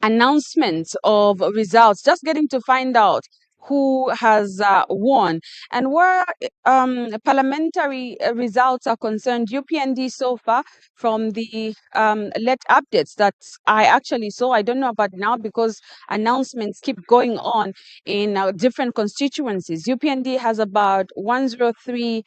Speaker 10: announcement of results, just getting to find out who has won. And where parliamentary results are concerned, UPND so far, from the late updates that I actually saw, I don't know about now because announcements keep going on in different constituencies. UPND has about 103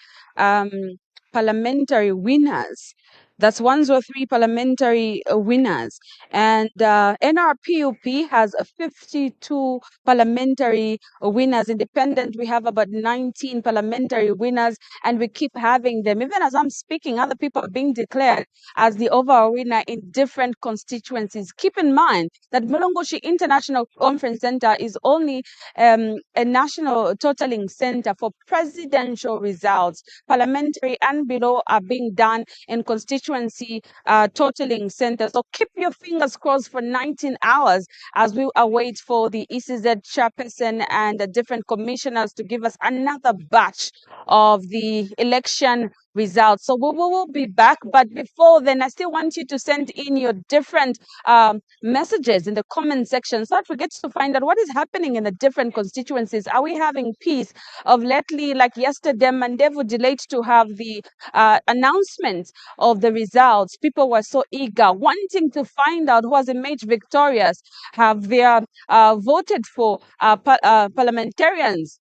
Speaker 10: parliamentary winners. That's 103 parliamentary winners. And NRPUP has 52 parliamentary winners. Independent, we have about 19 parliamentary winners, and we keep having them. Even as I'm speaking, other people are being declared as the overall winner in different constituencies. Keep in mind that Mulongoshi International Conference Center is only a national totaling center for presidential results. Parliamentary and below are being done in constituency totaling centers. So keep your fingers crossed for 19 hours as we await for the ECZ chairperson and the different commissioners to give us another batch of the election results. So we will be back. But before then, I still want you to send in your different messages in the comment section so that we get to find out what is happening in the different constituencies. Are we having peace? Of lately, like yesterday, Mandevu delayed to have the announcement of the results. People were so eager, wanting to find out who has emerged victorious. Have they voted for parliamentarians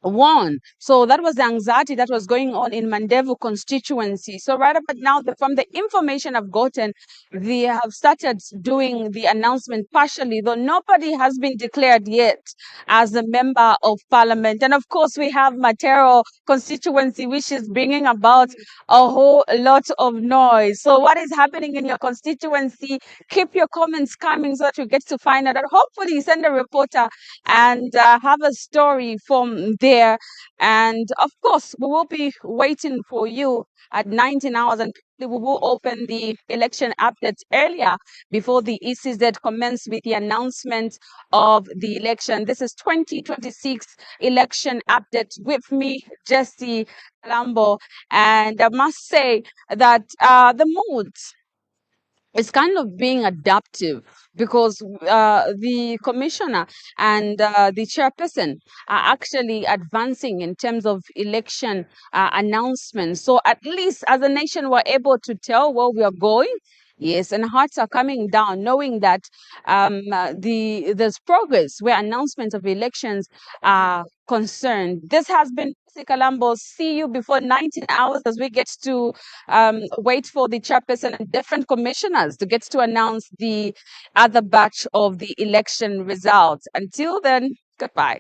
Speaker 10: won? So that was the anxiety that was going on in Mandevu constituency. So right about now, from the information I've gotten, they have started doing the announcement partially, though nobody has been declared yet as a member of parliament. And of course, we have Matero constituency, which is bringing about a whole lot of noise. So what is happening in your constituency? Keep your comments coming so that you get to find out. And hopefully send a reporter and have a story from there. And of course, we will be waiting for you at 19 hours, and we will open the election updates earlier before the ECZ commence with the announcement of the election. This is 2026 election update with me, Jesse Lambo. And I must say that the mood is kind of being adaptive, because the commissioner and the chairperson are actually advancing in terms of election announcements. So at least as a nation, we're able to tell where we are going. Yes, and hearts are coming down, knowing that there's progress where announcements of elections are concerned. This has been Kalambo. See you before 19 hours as we get to wait for the chairperson and different commissioners to get to announce the other batch of the election results. Until then, goodbye.